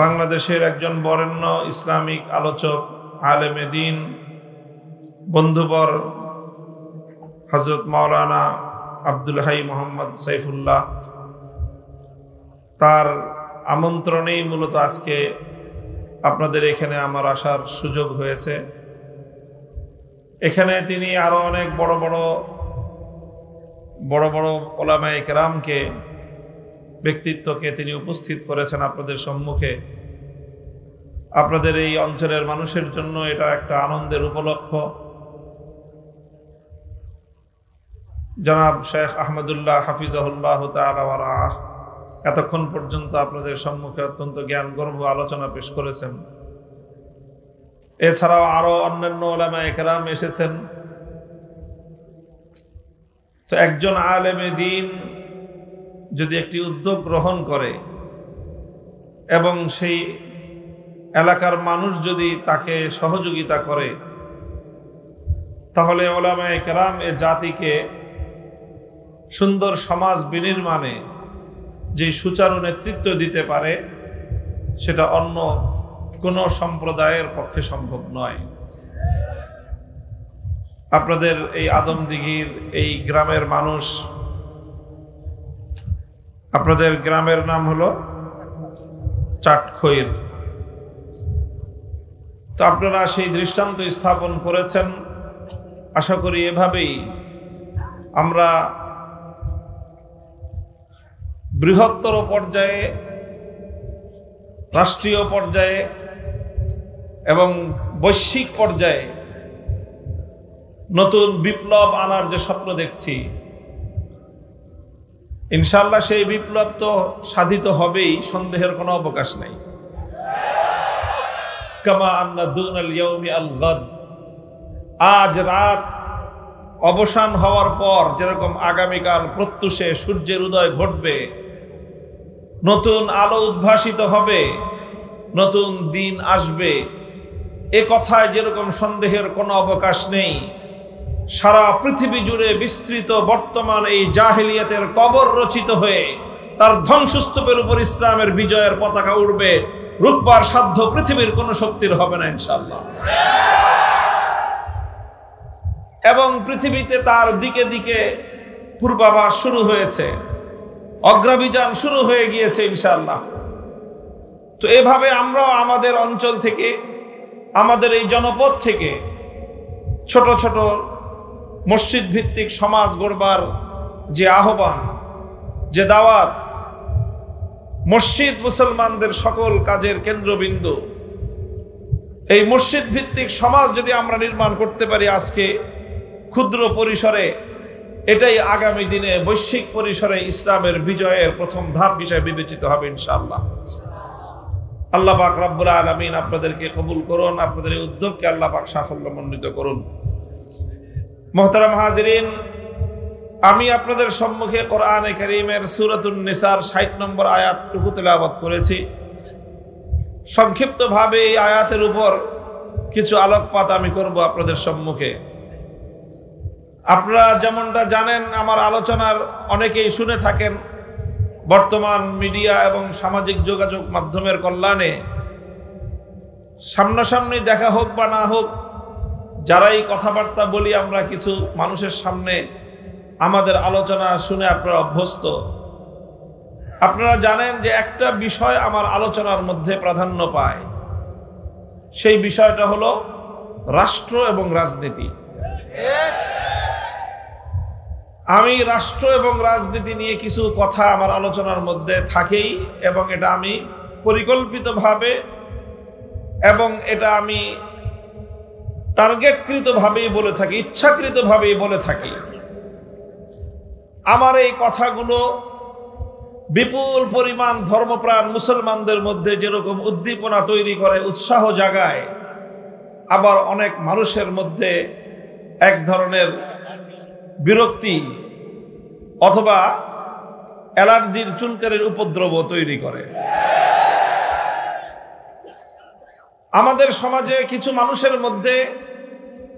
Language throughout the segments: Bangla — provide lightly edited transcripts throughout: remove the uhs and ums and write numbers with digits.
বাংলাদেশের একজন বরেণ্য ইসলামিক আলোচক, আলেমে দ্বীন, বন্ধুবর হযরত মাওলানা আব্দুল হাই মোহাম্মদ সাইফুল্লাহ, তার আমন্ত্রণেই মূলত আজকে আপনাদের এখানে আমার আসার সুযোগ হয়েছে। এখানে তিনি আরো অনেক বড় বড় ওলামায়ে কেরামকে, ব্যক্তিত্বকে তিনি উপস্থিত করেছেন আপনাদের সম্মুখে। আপনাদের এই অঞ্চলের মানুষের জন্য এটা একটা আনন্দের উপলক্ষ। জনাব শেখ আহমদুল্লাহ হাফিজাহুল্লাহ তাআলা ওয়া রাআহ এতক্ষণ পর্যন্ত আপনাদের সম্মুখে অত্যন্ত জ্ঞানগর্ভ আলোচনা পেশ করেছেন। এছাড়াও আরো অন্যান্য ওলামায়ে কেরাম এসেছেন। তো একজন আলেমে দ্বীন যদি একটি উদ্যোগ গ্রহণ করে এবং সেই এলাকার মানুষ যদি তাকে সহযোগিতা করে, তাহলে ওলামায়ে কেরাম এ জাতিকে সুন্দর সমাজ বিনির্মাণে যে সুচারু নেতৃত্ব দিতে পারে, সেটা অন্য কোনো সম্প্রদায়ের পক্ষে সম্ভব নয়। আপনাদের এই আদমদিঘির এই গ্রামের মানুষ, আপনাদের গ্রামের নাম হলো চাটখৈর। তো আপনারা সেই দৃষ্টান্ত স্থাপন করেছেন। আশা করি এভাবেই আমরা বৃহত্তর পর্যায়ে, রাষ্ট্রীয় পর্যায়ে এবং বৈশ্বিক পর্যায়ে নতুন বিপ্লব আনার যে স্বপ্ন দেখছি, ইনশাআল্লাহ সেই বিপ্লব তো সাধিত হবেই, সন্দেহের কোনো অবকাশ নেই। কামা আন্না দুনাল ইয়াউমি আল গাদ, আজ রাত অবসান হওয়ার পর যেরকম আগামীকাল প্রত্যুষে সূর্যের উদয় ঘটবে, নতুন আলো উদ্ভাসিত হবে, নতুন দিন আসবে, এ কথায় যেরকম সন্দেহের কোনো অবকাশ নেই। সারা পৃথিবী জুড়ে বিস্তৃত বর্তমান এই জাহেলিয়াতের কবর রচিত হয়ে তার ধ্বংসস্তূপের উপর ইসলামের বিজয়ের পতাকা উড়বে। রুখবার সাধ্য পৃথিবীর কোন শক্তির হবে না ইনশাআল্লাহ। এবং পৃথিবীতে তার দিকে দিকে পূর্বাভাস শুরু হয়েছে, অগ্রাভিযান শুরু হয়ে গিয়েছে ইনশাআল্লাহ। তো এভাবে আমরাও আমাদের অঞ্চল থেকে, আমাদের এই জনপদ থেকে ছোট ছোট মসজিদ ভিত্তিক সমাজ গড়বার যে আহ্বান, যে দাওয়াত, মসজিদ মুসলমানদের সকল কাজের কেন্দ্রবিন্দু, এই মসজিদ ভিত্তিক সমাজ যদি আমরা নির্মাণ করতে পারি আজকে ক্ষুদ্র পরিসরে, এটাই আগামী দিনে বৈশ্বিক পরিসরে ইসলামের বিজয়ের প্রথম ধাপ হিসেবে বিবেচিত হবে ইনশাআল্লাহ। আল্লাহ পাক রব্বুল আলামিন আপনাদেরকে কবুল করুন, আপনাদের এই উদ্যোগকে আল্লাহ পাক সাফল্যমণ্ডিত করুন। মুহতারাম হাজিরিন, আমি আপনাদের সম্মুখে কোরআনে কারীমের সূরাতুন নিসার ৬০ নম্বর আয়াতটুকু তেলাওয়াত করেছি। সংক্ষিপ্তভাবে এই আয়াতের উপর কিছু আলোকপাত আমি করব আপনাদের সম্মুখে। আপনারা যেমনটা জানেন, আমার আলোচনার অনেকেই শুনে থাকেন। বর্তমান মিডিয়া এবং সামাজিক যোগাযোগ মাধ্যমের কল্যাণে সামনাসামনি দেখা হোক বা না হোক, যারাই কথাবার্তা বলি আমরা কিছু মানুষের সামনে, আমাদের আলোচনা শুনে আপনারা অভ্যস্ত। আপনারা জানেন যে একটা বিষয় আমার আলোচনার মধ্যে প্রাধান্য পায়, সেই বিষয়টা হলো রাষ্ট্র এবং রাজনীতি। আমি রাষ্ট্র এবং রাজনীতি নিয়ে কিছু কথা আমার আলোচনার মধ্যে থাকেই, এবং এটা আমি পরিকল্পিতভাবে এবং এটা আমি টার্গেটকৃতভাবেই বলে থাকি, ইচ্ছাকৃতভাবেই বলে থাকি। আমার এই কথাগুলো বিপুল পরিমাণ ধর্মপ্রাণ মুসলমানদের মধ্যে যেরকম উদ্দীপনা তৈরি করে, উৎসাহ জাগায়, আবার অনেক মানুষের মধ্যে এক ধরনের বিরক্তি অথবা অ্যালার্জির চুলকানির উপদ্রব তৈরি করে। আমাদের সমাজে কিছু মানুষের মধ্যে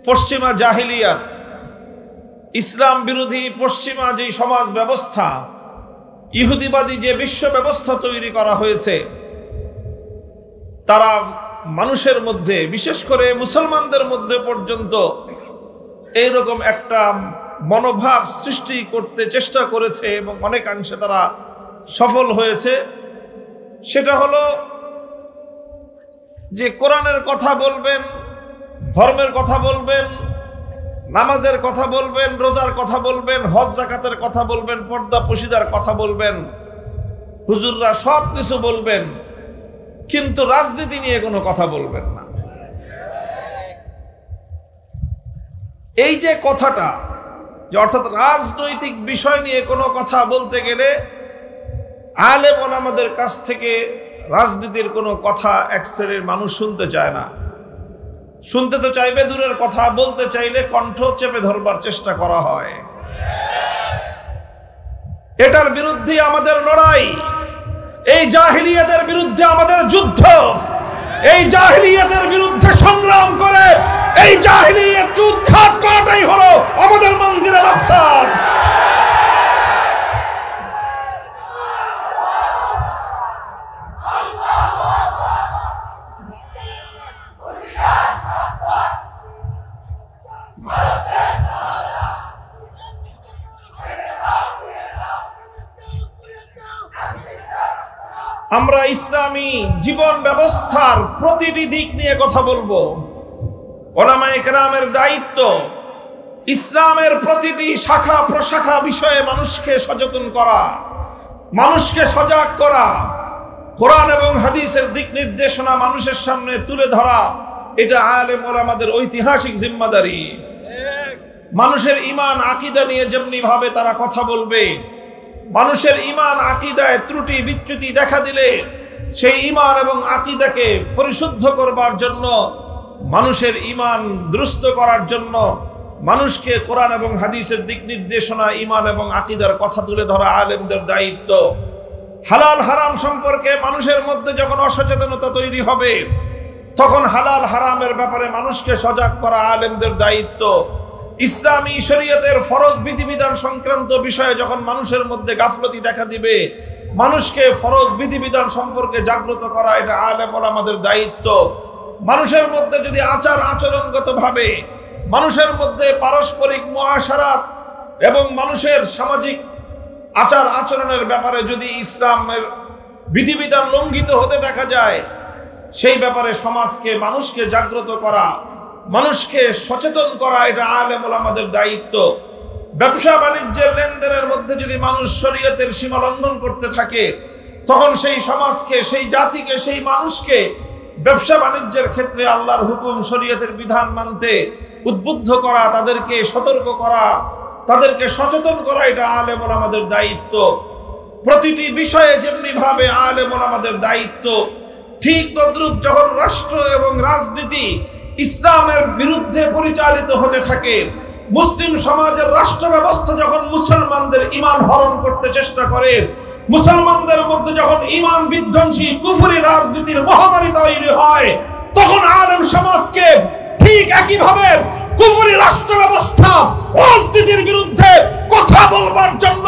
পশ্চিমা জাহিলিয়াত, ইসলাম বিরোধী পশ্চিমা যে সমাজ ব্যবস্থা, ইহুদিবাদী যে বিশ্ব ব্যবস্থা তৈরি করা হয়েছে, তারা মানুষের মধ্যে, বিশেষ করে মুসলমানদের মধ্যে পর্যন্ত এইরকম একটা মনোভাব সৃষ্টি করতে চেষ্টা করেছে এবং অনেকাংশে তারা সফল হয়েছে। সেটা হলো যে কোরআনের কথা বলবেন, ধর্মের কথা বলবেন, নামাজের কথা বলবেন, রোজার কথা বলবেন, হজ যাকাতের কথা বলবেন, পর্দা পশিদার কথা বলবেন, হুজুররা সব কিছু বলবেন, কিন্তু রাজনীতি নিয়ে কোনো কথা বলবেন না। এই যে কথাটা, যে অর্থাৎ রাজনৈতিক বিষয় নিয়ে কোনো কথা বলতে গেলে আলেম ওলামাদের কাছ থেকে রাজনীতির কোনো কথা এক শ্রেণীর মানুষ শুনতে চায় না। শুনতে তো চাইবে দূরের কথা, বলতে চাইলে কণ্ঠ চেপে ধরবার চেষ্টা করা হয়। এটার বিরুদ্ধে আমাদের লড়াই, এই জাহিলিয়াতের বিরুদ্ধে আমাদের যুদ্ধ, এই জাহিলিয়াতের বিরুদ্ধে সংগ্রাম করে এই জাহিলিয়াতকে উৎখাত করাটাই হলো আমাদের মঞ্জিলের মাকসাদ। আমরা ইসলামী জীবন ব্যবস্থার প্রতিটি দিক নিয়ে কথা বলবো। উলামায়ে কেরামের দায়িত্ব ইসলামের প্রতিটি শাখা প্রশাখা বিষয়ে মানুষকে সচেতন করা, মানুষকে সজাগ করা, কোরআন এবং হাদিসের দিক নির্দেশনা মানুষের সামনে তুলে ধরা, এটা আলেম ওলামাদের ঐতিহাসিক জিম্মাদারি। মানুষের ঈমান আকীদা নিয়ে যেমনি ভাবে তারা কথা বলবে, মানুষের ঈমান আকীদায় ত্রুটি বিচ্যুতি দেখা দিলে সেই ঈমান এবং আকীদাকে পরিশুদ্ধ করবার জন্য, মানুষের ঈমান দুরুস্ত করার জন্য মানুষকে কোরআন এবং হাদিসের দিক নির্দেশনা, ঈমান এবং আকীদার কথা তুলে ধরা আলেমদের দায়িত্ব। হালাল হারাম সম্পর্কে মানুষের মধ্যে যখন অসচেতনতা তৈরি হবে, তখন হালাল হারামের ব্যাপারে মানুষকে সজাগ করা আলেমদের দায়িত্ব। ইসলামী শরীয়তের ফরজ বিধিবিধান সংক্রান্ত বিষয়ে যখন মানুষের মধ্যে গাফলতি দেখা দিবে, মানুষকে ফরজ বিধিবিধান সম্পর্কে জাগ্রত করা, এটা আলেম ওলামাদের দায়িত্ব। মানুষের মধ্যে যদি আচার আচরণগত ভাবে, মানুষের মধ্যে পারস্পরিক মুআশারাত এবং মানুষের সামাজিক আচার আচরণের ব্যাপারে যদি ইসলামের বিধিবিধান লঙ্ঘিত হতে দেখা যায়, সেই ব্যাপারে সমাজকে, মানুষকে জাগ্রত করা, মানুষকে সচেতন করা, এটা আলেম ওলামাদের দায়িত্ব। ব্যবসা বাণিজ্যের লেনদেনের মধ্যে যদি মানুষ শরীয়তের সীমা লঙ্ঘন করতে থাকে, তখন সেই সমাজকে, সেই জাতিকে, সেই মানুষকে ব্যবসা বাণিজ্যের ক্ষেত্রে আল্লাহর হুকুম, শরীয়তের বিধান মানতে উদ্বুদ্ধ করা, তাদেরকে সতর্ক করা, তাদেরকে সচেতন করা, এটা আলেম ওলামাদের দায়িত্ব। প্রতিটি বিষয়ে যেমনি ভাবে আলেম ওলামাদের দায়িত্ব, ঠিক তদ্রূপ যখন রাষ্ট্র এবং রাজনীতি ইসলামের বিরুদ্ধে পরিচালিত হতে থাকে, মুসলিম সমাজের রাষ্ট্র ব্যবস্থা যখন মুসলমানদের ঈমান হরণ করতে চেষ্টা করে, মুসলমানদের মধ্যে যখন ঈমান বিধ্বংসী কুফরি রাজনীতির মহামারী তৈরি হয়, তখন আলেম সমাজকে ঠিক একইভাবে কুফরি রাষ্ট্র ব্যবস্থা রাজনীতির বিরুদ্ধে কথা বলবার জন্য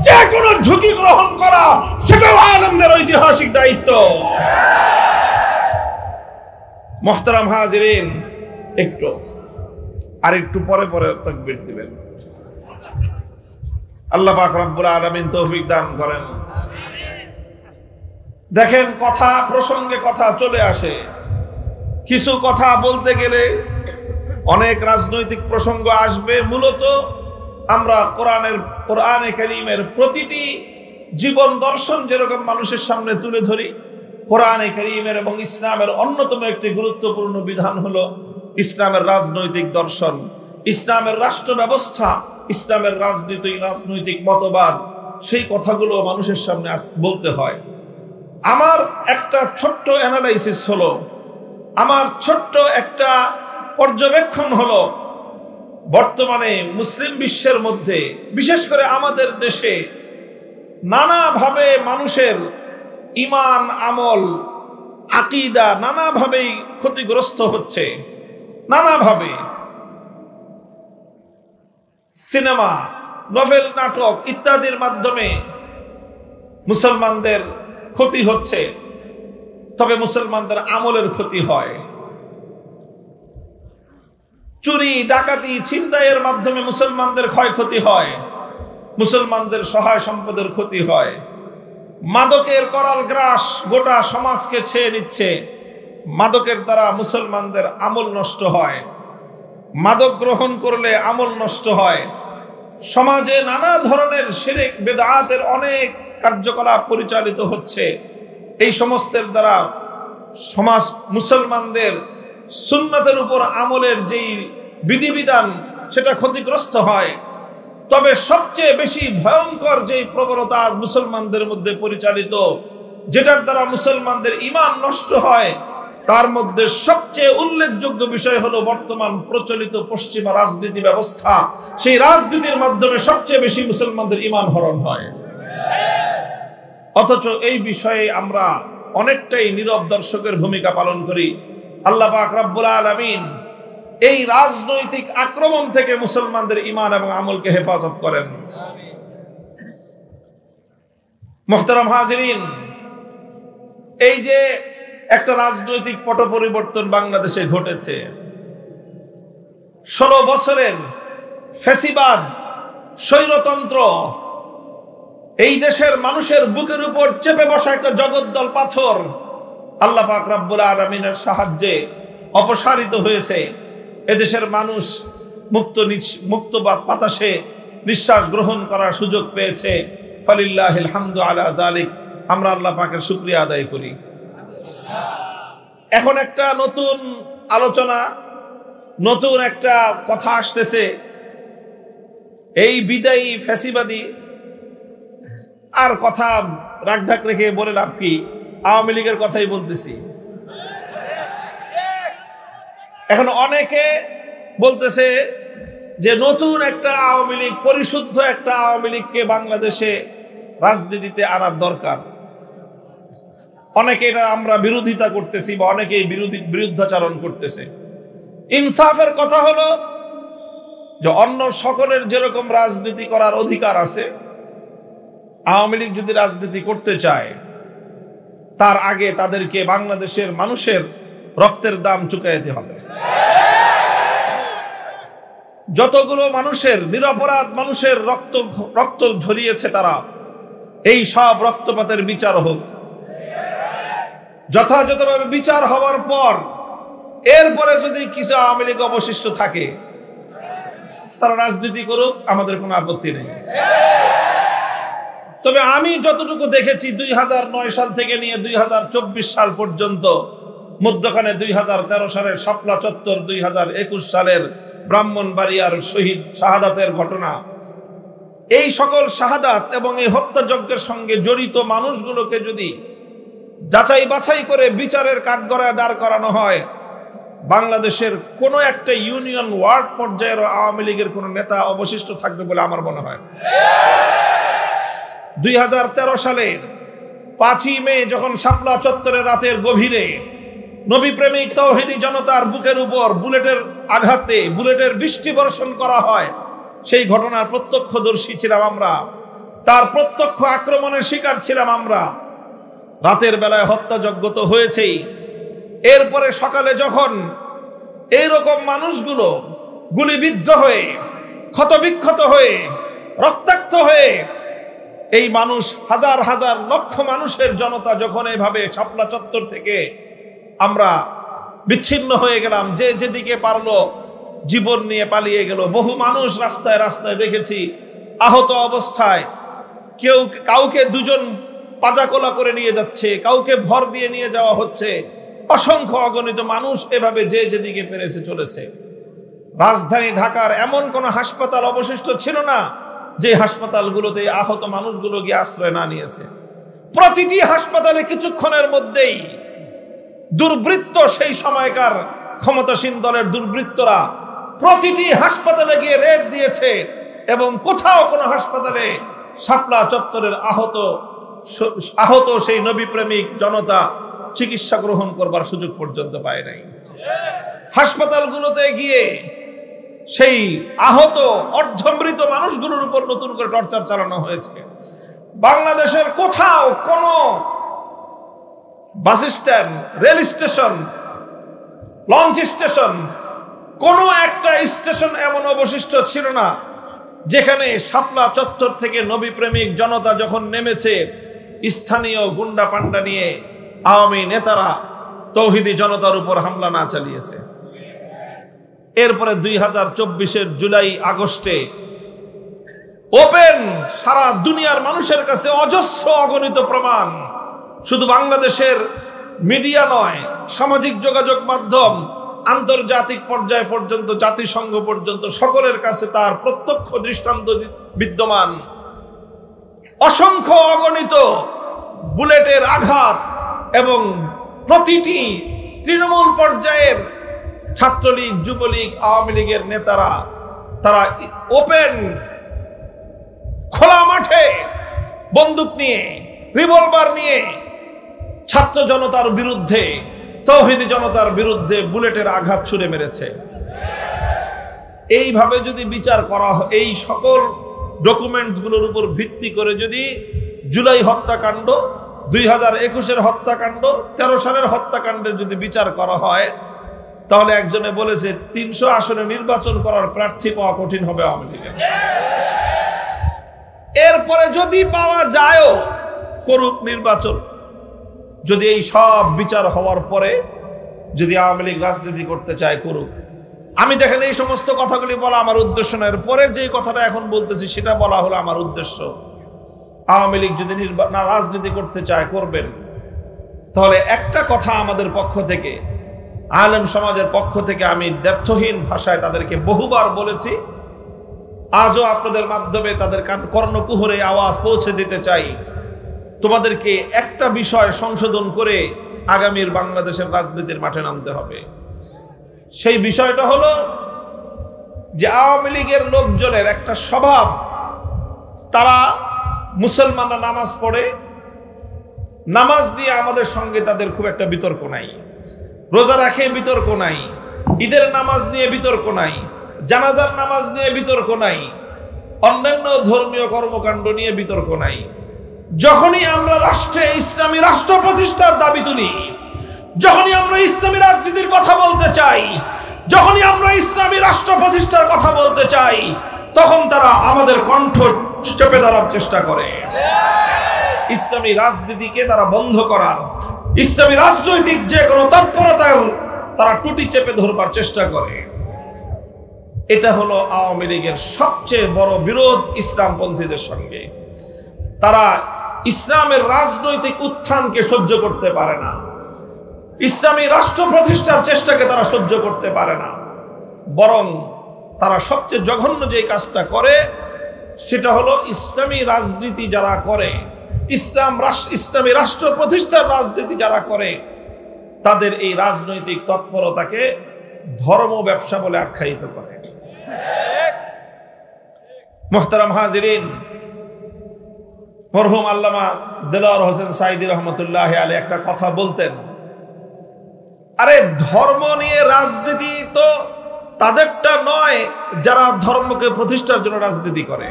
যে কোনো ঝুঁকি গ্রহণ করা, সেটাও আলেমদের ঐতিহাসিক দায়িত্ব। মুহতারাম হাজিরিন, একটু পরে তাকবীর দিবেন। আল্লাহ পাক রব্বুল আলামিন তৌফিক দান করেন। দেখেন, কথা প্রসঙ্গে কথা চলে আসে, কিছু কথা বলতে গেলে অনেক রাজনৈতিক প্রসঙ্গ আসবে। মূলত আমরা কোরআনে কারীমের প্রতিটি জীবন দর্শন যেরকম মানুষের সামনে তুলে ধরি, কোরআনে কারীমের এবং ইসলামের অন্যতম একটি গুরুত্বপূর্ণ বিধান হলো ইসলামের রাজনৈতিক দর্শন, ইসলামের রাষ্ট্র ব্যবস্থা, ইসলামের রাজনৈতিক মতবাদ, সেই কথাগুলো মানুষের সামনে বলতে হয়। আমার একটা ছোট্ট অ্যানালাইসিস হলো, আমার ছোট্ট একটা পর্যবেক্ষণ হলো, বর্তমানে মুসলিম বিশ্বের মধ্যে, বিশেষ করে আমাদের দেশে, নানাভাবে মানুষের ঈমান, আমল, আকীদা নানাভাবেই ক্ষতিগ্রস্ত হচ্ছে। নানাভাবে সিনেমা, নভেল, নাটক ইত্যাদির মাধ্যমে মুসলমানদের ক্ষতি হচ্ছে। তবে মুসলমানদের আমলের ক্ষতি হয়। চুরি ডাকাতি ছিনতাইয়ের মাধ্যমে মুসলমানদের ক্ষয়ক্ষতি হয়, মুসলমানদের সহায় সম্পদের ক্ষতি হয়। মাদকের করাল গ্রাস গোটা সমাজকে ছেয়ে নিচ্ছে, মাদকের দ্বারা মুসলমানদের আমল নষ্ট হয়। মাদক গ্রহণ করলে আমল নষ্ট হয়। সমাজে নানা ধরনের শিরক বেদাতের অনেক কার্যকলাপ পরিচালিত হচ্ছে। এই সমস্তের দ্বারা সমাজ মুসলমানদের সুন্নতের উপর আমলের যেই বিধিবিধান সেটা ক্ষতিগ্রস্ত হয়। তবে সবচেয়ে বেশি ভয়ঙ্কর যেই প্রবণতা মুসলমানদের মধ্যে পরিচালিত, যেটার দ্বারা মুসলমানদের ঈমান নষ্ট হয়, তার মধ্যে সবচেয়ে উল্লেখযোগ্য বিষয় হলো বর্তমান প্রচলিত পশ্চিমা রাজনীতি ব্যবস্থা। সেই রাজনীতির মাধ্যমে সবচেয়ে বেশি মুসলমানদের ঈমান হরণ হয়। অথচ এই বিষয়ে আমরা অনেকটাই নীরব দর্শকের ভূমিকা পালন করি। আল্লাহ পাক রব্বুল আলামিন এই রাজনৈতিক আক্রমণ থেকে মুসলমানদের ঈমান এবং আমলকে হেফাজত করেন। মুহতারাম হাজিরিন, এই যে একটা রাজনৈতিক পট পরিবর্তন বাংলাদেশে ঘটেছে, 16 বছরের ফ্যাসিবাদ স্বৈরতন্ত্র এই দেশের মানুষের বুকের উপর চেপে বসা একটা জগদ্দল পাথর আল্লাহ পাক রব্বুল আলামিনের সাহায্যে অপসারিত হয়েছে। এদেশের মানুষ মুক্ত বাতাসে নিঃশ্বাস গ্রহণ করার সুযোগ পেয়েছে। ফালিল্লাহিল হামদু আলা যালিক। আমরা আল্লাহ পাকের শুকরিয়া আদায় করি। এখন একটা নতুন আলোচনা, নতুন একটা কথা আসতেছে। এই বিদায়ী ফ্যাসিবাদী আর কথা রাগঢাক রেখে বলে লাভ কি? আওয়ামী লীগের কথাই বলতেছি। এখন অনেকে বলতেছে যে নতুন একটা আওয়ামী লীগ, পরিশুদ্ধ একটা আওয়ামী লীগকে বাংলাদেশে রাজনীতিতে আনার দরকার। অনেকে এটা আমরা বিরোধিতা করতেছি বা অনেকেই বিরুদ্ধাচরণ করতেছে। ইনসাফের কথা হলো যে অন্য সকলের যেরকম রাজনীতি করার অধিকার আছে, আওয়ামী লীগ যদি রাজনীতি করতে চায় তার আগে তাদেরকে বাংলাদেশের মানুষের রক্তের দাম চুকাইতে হবে। যতগুলো মানুষের নিরপরাধ মানুষের রক্ত ঝরিয়েছে তারা, এই সব রক্তপাতের বিচার হোক। যথাযথভাবে বিচার হওয়ার পর এরপরে যদি কিছু আওয়ামী লীগ অবশিষ্ট থাকে তারা রাজনীতি করুক, আমাদের কোনো আপত্তি নেই। তবে আমি যতটুকু দেখেছি 2009 সাল থেকে নিয়ে 2024 সাল পর্যন্ত, মধ্যখানে 2013 সালের শাপলা চত্বর, 2021 সালের ব্রাহ্মণবাড়িয়ার শহীদ শাহাদাতের ঘটনা, এই সকল শাহাদাত এবং এই হত্যাযজ্ঞের সঙ্গে জড়িত মানুষগুলোকে যদি যাচাই বাছাই করে বিচারের কাঠগড়ায় দাঁড় করানো হয়, বাংলাদেশের কোনো একটা ইউনিয়ন ওয়ার্ড পর্যায়ের আওয়ামী লীগের কোনো নেতা অবশিষ্ট থাকবে বলে আমার মনে হয়। 2013 সালের 5ই মে যখন শাপলা চত্বরে রাতের গভীরে নবী প্রেমিক তাওহীদি জনতার বুকের উপর বুলেটের আঘাতে বুলেটের বৃষ্টি বর্ষণ করা হয়, সেই ঘটনার প্রত্যক্ষদর্শী ছিলাম আমরা, তার প্রত্যক্ষ আক্রমণের শিকার ছিলাম আমরা। রাতের বেলায় হত্যাযজ্ঞ তো হয়েছেই, এরপরে সকালে যখন এইরকম মানুষগুলো গুলিবিদ্ধ হয়ে, ক্ষতবিক্ষত হয়ে, রক্তাক্ত হয়ে, এই মানুষ হাজার হাজার লক্ষ মানুষের জনতা যখন এইভাবে শাপলা চত্বর থেকে আমরা বিচ্ছিন্ন হয়ে গেলাম, যে যেদিকে পারলো জীবন নিয়ে পালিয়ে গেল। বহু মানুষ রাস্তায় রাস্তায় দেখেছি আহত অবস্থায়, কাউকে দুজন পাজাকোলা করে নিয়ে যাচ্ছে, কাউকে ভর দিয়ে নিয়ে যাওয়া হচ্ছে। অসংখ্য অগণিত মানুষ এভাবে যে যেদিকে পেরেছে চলেছে। রাজধানী ঢাকার এমন কোনো হাসপাতাল অবশিষ্ট ছিল না যে হাসপাতালগুলোতে আহত মানুষগুলো গিয়ে আশ্রয় না নিয়েছে। প্রতিটি হাসপাতালে কিছুক্ষণের মধ্যেই দুর্বৃত্ত, সেই সময়কার ক্ষমতাসীন দলের দুর্বৃত্তরা প্রতিটি হাসপাতালে গিয়ে রেড দিয়েছে এবং কোথাও কোনো হাসপাতালে শাপলা চত্বরের আহত সেই নবী প্রেমিক জনতা চিকিৎসা গ্রহণ করবার সুযোগ পর্যন্ত পায় নাই। হাসপাতালগুলোতে গিয়ে সেই আহত অর্ধমৃত মানুষগুলোর উপর নতুন করে টর্চার চালানো হয়েছে। বাংলাদেশের কোথাও কোনো bus stand, rail station, launch station, কোনো একটা স্টেশন এমন অবশিষ্ট ছিল না যেখানে শাপলা চত্বর থেকে নবী প্রেমিক জনতা যখন নেমেছে, স্থানীয় গুন্ডা পান্ডা নিয়ে আওয়ামী নেতারা তৌহিদি জনতার উপর হামলা না চালিয়েছে। এরপরে 2024-এর জুলাই আগস্টে ওপেন সারা দুনিয়ার মানুষের কাছে অজস্র অগণিত প্রমাণ, শুধু বাংলাদেশের মিডিয়া নয়, সামাজিক যোগাযোগ মাধ্যম, আন্তর্জাতিক পর্যায় পর্যন্ত, জাতিসংঘ পর্যন্ত সকলের কাছে তার প্রত্যক্ষ দৃষ্টান্ত বিদ্যমান। অসংখ্য অগণিত বুলেটের আঘাত এবং প্রতিটি তৃণমূল পর্যায়ের ছাত্রলীগ, যুবলীগ, আওয়ামী লীগের নেতারা তারা ওপেন খোলা মাঠে বন্দুক নিয়ে, রিভলভার নিয়ে ছাত্র জনতার বিরুদ্ধে, তৌহিদি জনতার বিরুদ্ধে বুলেটের আঘাত ছুড়ে মেরেছে। এইভাবে যদি বিচার করা হয়, এই সকল ডকুমেন্টসগুলোর উপর ভিত্তি করে যদি জুলাই হত্যাকাণ্ড, 2021-এর হত্যাকাণ্ড, 13 সালের হত্যাকাণ্ডের যদি বিচার করা হয়, তাহলে একজনে বলেছে 300 আসনে নির্বাচন করার প্রার্থী পাওয়া কঠিন হবে আওয়ামী লীগের। এরপরে যদি পাওয়া যায়ও, করুক নির্বাচন। যদি এই সব বিচার হওয়ার পরে যদি আওয়ামী লীগ রাজনীতি করতে চায়, করুক। আমি দেখেন এই সমস্ত কথাগুলি বলা আমার উদ্দেশ্য না, এর পরের যে কথাটা এখন বলতেছি সেটা বলা হলো আমার উদ্দেশ্য। আওয়ামী লীগ যদি রাজনীতি করতে চায়, করবেন। তাহলে একটা কথা আমাদের পক্ষ থেকে, আলেম সমাজের পক্ষ থেকে আমি দ্ব্যর্থহীন ভাষায় তাদেরকে বহুবার বলেছি, আজও আপনাদের মাধ্যমে তাদের কর্ণকুহরে আওয়াজ পৌঁছে দিতে চাই। তোমাদেরকে একটা বিষয় সংশোধন করে আগামীর বাংলাদেশের রাজনীতির মাঠে নামতে হবে। সেই বিষয়টা হলো যে আওয়ামী লীগের লোকজনের একটা স্বভাব, তারা মুসলমানরা নামাজ পড়ে, নামাজ নিয়ে আমাদের সঙ্গে তাদের খুব একটা বিতর্ক নাই, রোজা রাখে বিতর্ক নাই, ঈদের নামাজ নিয়ে বিতর্ক নাই, জানাজার নামাজ নিয়ে বিতর্ক নাই, অন্যান্য ধর্মীয় কর্মকাণ্ড নিয়ে বিতর্ক নাই। যখনই আমরা রাষ্ট্রে ইসলামী রাষ্ট্র প্রতিষ্ঠার দাবি তুলি, যখনই আমরা ইসলামী রাজনীতির কথা বলতে চাই, যখনই আমরা ইসলামী রাষ্ট্র প্রতিষ্ঠার কথা বলতে চাই, তখন তারা আমাদের কণ্ঠ চেপে ধরার চেষ্টা করে। ইসলামী রাজনীতিকে তারা বন্ধ করার, ইসলামী রাজনৈতিক যে কোনো তৎপরতা তারা টুটি চেপে ধরবার চেষ্টা করে। এটা হলো আওয়ামী লীগের সবচেয়ে বড় বিরোধ ইসলামপন্থীদের সঙ্গে। তারা ইসলামের রাজনৈতিক উত্থানকে সহ্য করতে পারে না, ইসলামী রাষ্ট্র প্রতিষ্ঠার চেষ্টাকে তারা সহ্য করতে পারে না। বরং তারা সবচেয়ে জঘন্য যে কাজটা করে সেটা হলো ইসলামী রাজনীতি যারা করে, ইসলামী রাষ্ট্র প্রতিষ্ঠার রাজনীতি যারা করে, তাদের এই রাজনৈতিক তৎপরতাকে ধর্ম ব্যবসা বলে আখ্যায়িত করে। মুহতারাম হাজিরিন, মরহুম আল্লামা দেলাওয়ার হোসেন সাঈদী রহমতুল্লাহ আলাইহি একটা কথা বলতেন, আরে ধর্ম নিয়ে রাজনীতি তো তাদেরটা নয় যারা ধর্মকে প্রতিষ্ঠার জন্য রাজনীতি করে।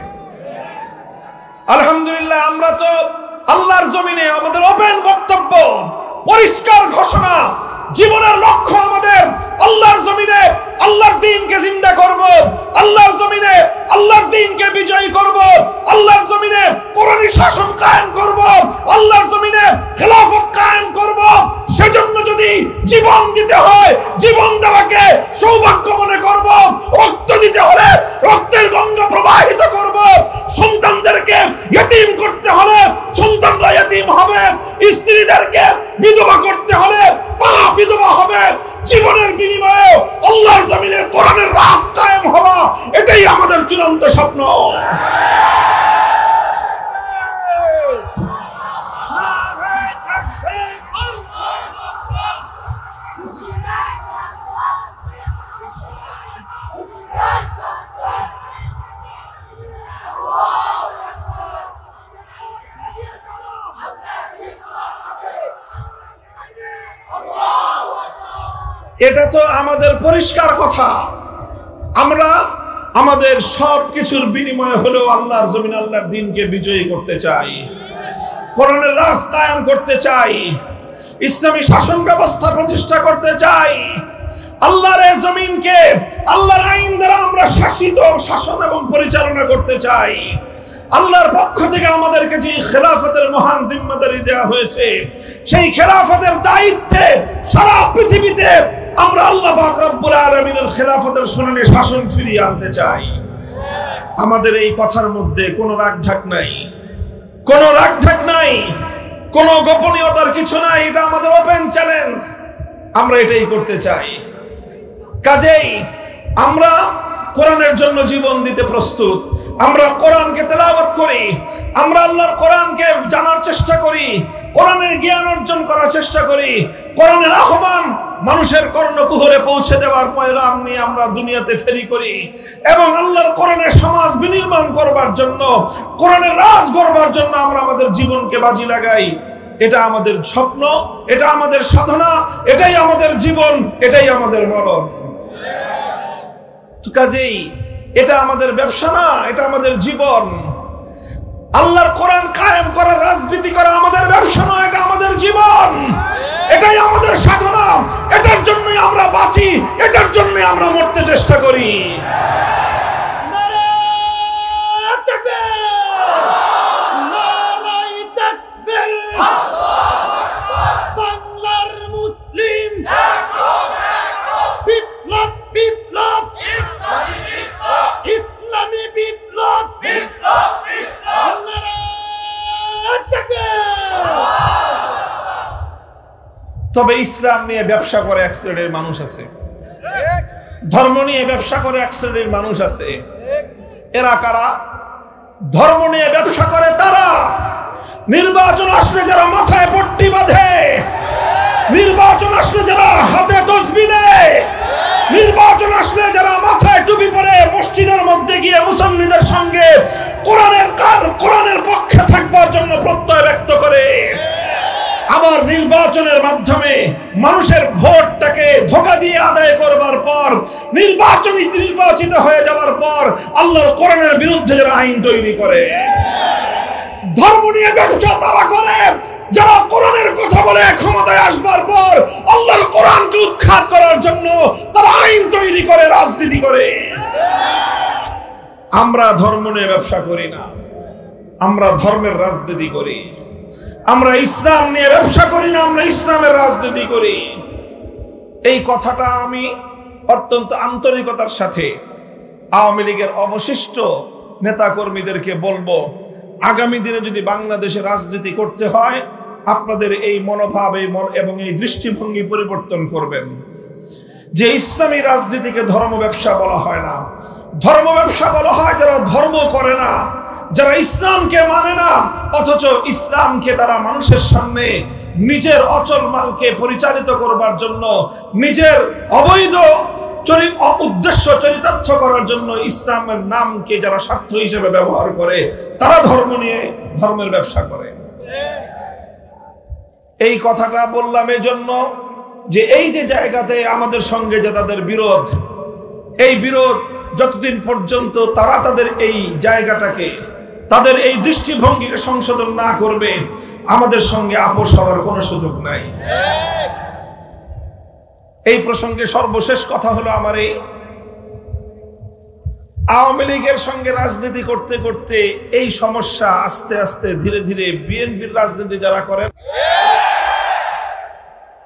আলহামদুলিল্লাহ, আমরা তো আল্লাহর জমিনে আমাদের ওপেন বক্তব্য, পরিষ্কার ঘোষণা, জীবনের লক্ষ্য আমাদের আল্লাহর জমিনে আল্লাহর দ্বীনকে জিন্দা করব, আল্লাহর জমিনে আল্লাহর দ্বীনকে বিজয়ী করব, আল্লাহর জমিনে কোরআনী শাসন কায়েম করব, আল্লাহর জমিনে খেলাফত কায়েম করব। সেজন্য যদি জীবন দিতে হয়, জীবন দেওয়াকে সৌভাগ্য মনে করব, রক্ত দিতে হলে রক্তের গঙ্গা প্রবাহিত করব, সন্তানদেরকে ইতিম করতে হলে সন্তানরা ইতিম হবে, স্ত্রীদেরকে বিধবা করতে হলে তারা বিধবা হবে। জীবনের বিনিময়ে আল্লাহর জমিনে কোরআনের রাজ কায়েম হওয়া, এটাই আমাদের চূড়ান্ত স্বপ্ন। এটা তো আমাদের পরিষ্কার কথা। আমরা আমাদের সবকিছুর বিনিময়ে হলেও আল্লাহর জমিন আল্লাহর দ্বীনকে বিজয়ী করতে চাই, কোরআনের রাজ কায়েম করতে চাই। ইসলামী শাসন ব্যবস্থা প্রতিষ্ঠা করতে চাই। আল্লাহর এই জমিনকে আল্লাহর আইন দ্বারা আমরা শাসন এবং পরিচালনা করতে চাই। আল্লাহর পক্ষ থেকে আমাদেরকে যে খেলাফতের মহান জিম্মাদারি দেওয়া হয়েছে, সেই খেলাফতের দায়িত্বে সারা পৃথিবীতে আমরা আল্লাহ পাক রব্বুল আলামিনের খেলাফতের শুনানি শাসন ফিরিয়ে আনতে চাই। আমাদের এই কথার মধ্যে কোনো রাগঢাক নাই, কোনো রাগঢাক নাই, কোনো গোপনীয়তার কিছু নাই। এটা আমাদের ওপেন চ্যালেঞ্জ, আমরা এটাই করতে চাই। কাজেই আমরা কোরআনের জন্য জীবন দিতে প্রস্তুত। আমরা কোরআনকে তেলাওয়াত করি, আমরা আল্লাহর কোরআনকে জানার চেষ্টা করি, কোরআনের জ্ঞান অর্জন করার চেষ্টা করি, কোরআনের আহ্বান মানুষের কর্ণকুহরে পৌঁছে দেওয়ার পয়গাম নিয়ে আমরা দুনিয়াতে ফেরি করি এবং আল্লাহর কোরআনের সমাজ বিনির্মাণ করবার জন্য, কোরআনের রাজ গড়বার জন্য আমরা আমাদের জীবনকে বাজি লাগাই। এটা আমাদের স্বপ্ন, এটা আমাদের সাধনা, এটাই আমাদের জীবন, এটাই আমাদের মরণ। কাজেই এটা আমাদের ব্যবসা না, এটা আমাদের জীবন। আল্লাহর কোরআন কায়েম করা, রাজনীতি করা আমাদের ব্যবসা না, এটা আমাদের জীবন, এটাই আমাদের সাধনা। এটার জন্যই আমরা বাঁচি, এটার জন্যই আমরা মরতে চেষ্টা করি। তবে ইসলাম নিয়ে ব্যবসা করে এক শ্রেণীর মানুষ আছে, ধর্ম নিয়ে ব্যবসা করে এক শ্রেণীর মানুষ আছে। এরা কারা? ধর্ম নিয়ে ব্যবসা করে তারা। নির্বাচন আসলে যারা মাথায় পট্টি বাঁধে, নির্বাচন আসলে যারা হাতে তসবিহ নেয়, নির্বাচন আসলে যারা মাথায় টুপি পরে মসজিদের মধ্যে গিয়ে মুসল্লিদের সঙ্গে কোরআনের পক্ষে থাকবার জন্য প্রত্যয় ব্যক্ত করে, আবার নির্বাচনের মাধ্যমে মানুষের ভোটটাকে ধোঁকা দিয়ে আদায় করবার পর, নির্বাচিত হয়ে যাওয়ার পর আল্লাহর কোরআনের বিরুদ্ধে যারা আইন তৈরি করে। ধর্ম নিয়ে ব্যবসা তারা করে যারা কোরআনের কথা বলে ক্ষমতায় আসবার পর আল্লাহর কোরআনকে উৎখাত করার জন্য তারা আইন তৈরি করে, রাজনীতি করে। আমরা ধর্ম নিয়ে ব্যবসা করি না, আমরা ধর্মের রাজনীতি করি। আমরা ইসলাম নিয়ে ব্যবসা করি না, আমরা ইসলামের রাজনীতি করি। এই কথাটা আমি অত্যন্ত আন্তরিকতার সাথে আওয়ামী লীগের অবশিষ্ট নেতাকর্মীদেরকে বলবো, আগামী দিনে যদি বাংলাদেশে রাজনীতি করতে হয়, আপনাদের এই মনোভাব এবং এই দৃষ্টিভঙ্গি পরিবর্তন করবেন যে ইসলামী রাজনীতিকে ধর্ম ব্যবসা বলা হয় না। ধর্ম ব্যবসা বলা হয় যারা ধর্ম করে না, যারা ইসলামকে মানে না, অথচ ইসলামকে তারা মানুষের সামনে নিজের অচল মালকে পরিচালিত করবার জন্য, নিজের অবৈধ উদ্দেশ্য চরিতার্থ করার জন্য ইসলামের নামকে যারা স্বার্থ হিসেবে ব্যবহার করে, তারা ধর্ম নিয়ে ধর্মের ব্যবসা করে। এই কথাটা বললাম এজন্য যে এই যে জায়গাতে আমাদের সঙ্গে যে তাদের বিরোধ, এই বিরোধ যতদিন পর্যন্ত তারা তাদের এই জায়গাটাকে, তাদের এই দৃষ্টিভঙ্গিকে সংশোধন না করবে, আমাদের সঙ্গে আপোষ হওয়ার কোনো সুযোগ নাই। এই প্রসঙ্গে সর্বশেষ কথা হলো, আমার এই আওয়ামী লীগের সঙ্গে রাজনীতি করতে করতে এই সমস্যা আস্তে আস্তে ধীরে ধীরে বিএনপির রাজনীতি যারা করেন,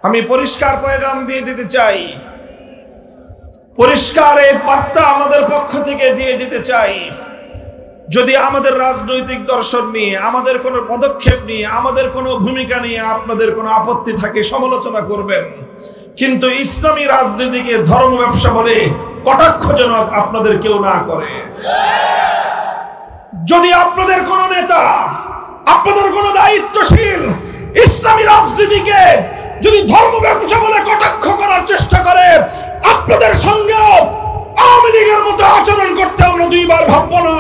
আমি পরিষ্কার পয়গাম দিয়ে দিতে চাই, পরিষ্কার এই বার্তা আমাদের পক্ষ থেকে দিয়ে দিতে চাই। যদি আমাদের রাজনৈতিক দর্শন নিয়ে, আমাদের কোনো পদক্ষেপ নিয়ে, আমাদের কোনো ভূমিকা নিয়ে আপনাদের কোনো আপত্তি থাকে, সমালোচনা করবেন, কিন্তু ইসলামী রাজনীতিকে ধর্ম ব্যবসা বলে কটাক্ষজনক আপনাদের কেউ না করে। যদি আপনাদের কোনো নেতা, আপনাদের কোনো দায়িত্বশীল ইসলামী রাজনীতিকে যদি ধর্ম ব্যবসা বলে কটাক্ষ করার চেষ্টা করে, আপনাদের সঙ্গে আওয়ামী লীগের মতো আচরণ করতে আমরা দুইবার ভাববো না।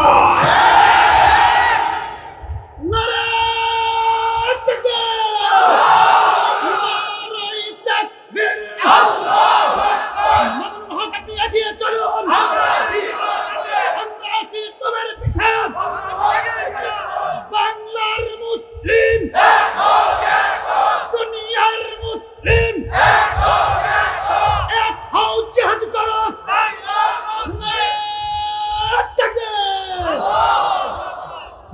বাংলার মুসলিম, দুনিয়ার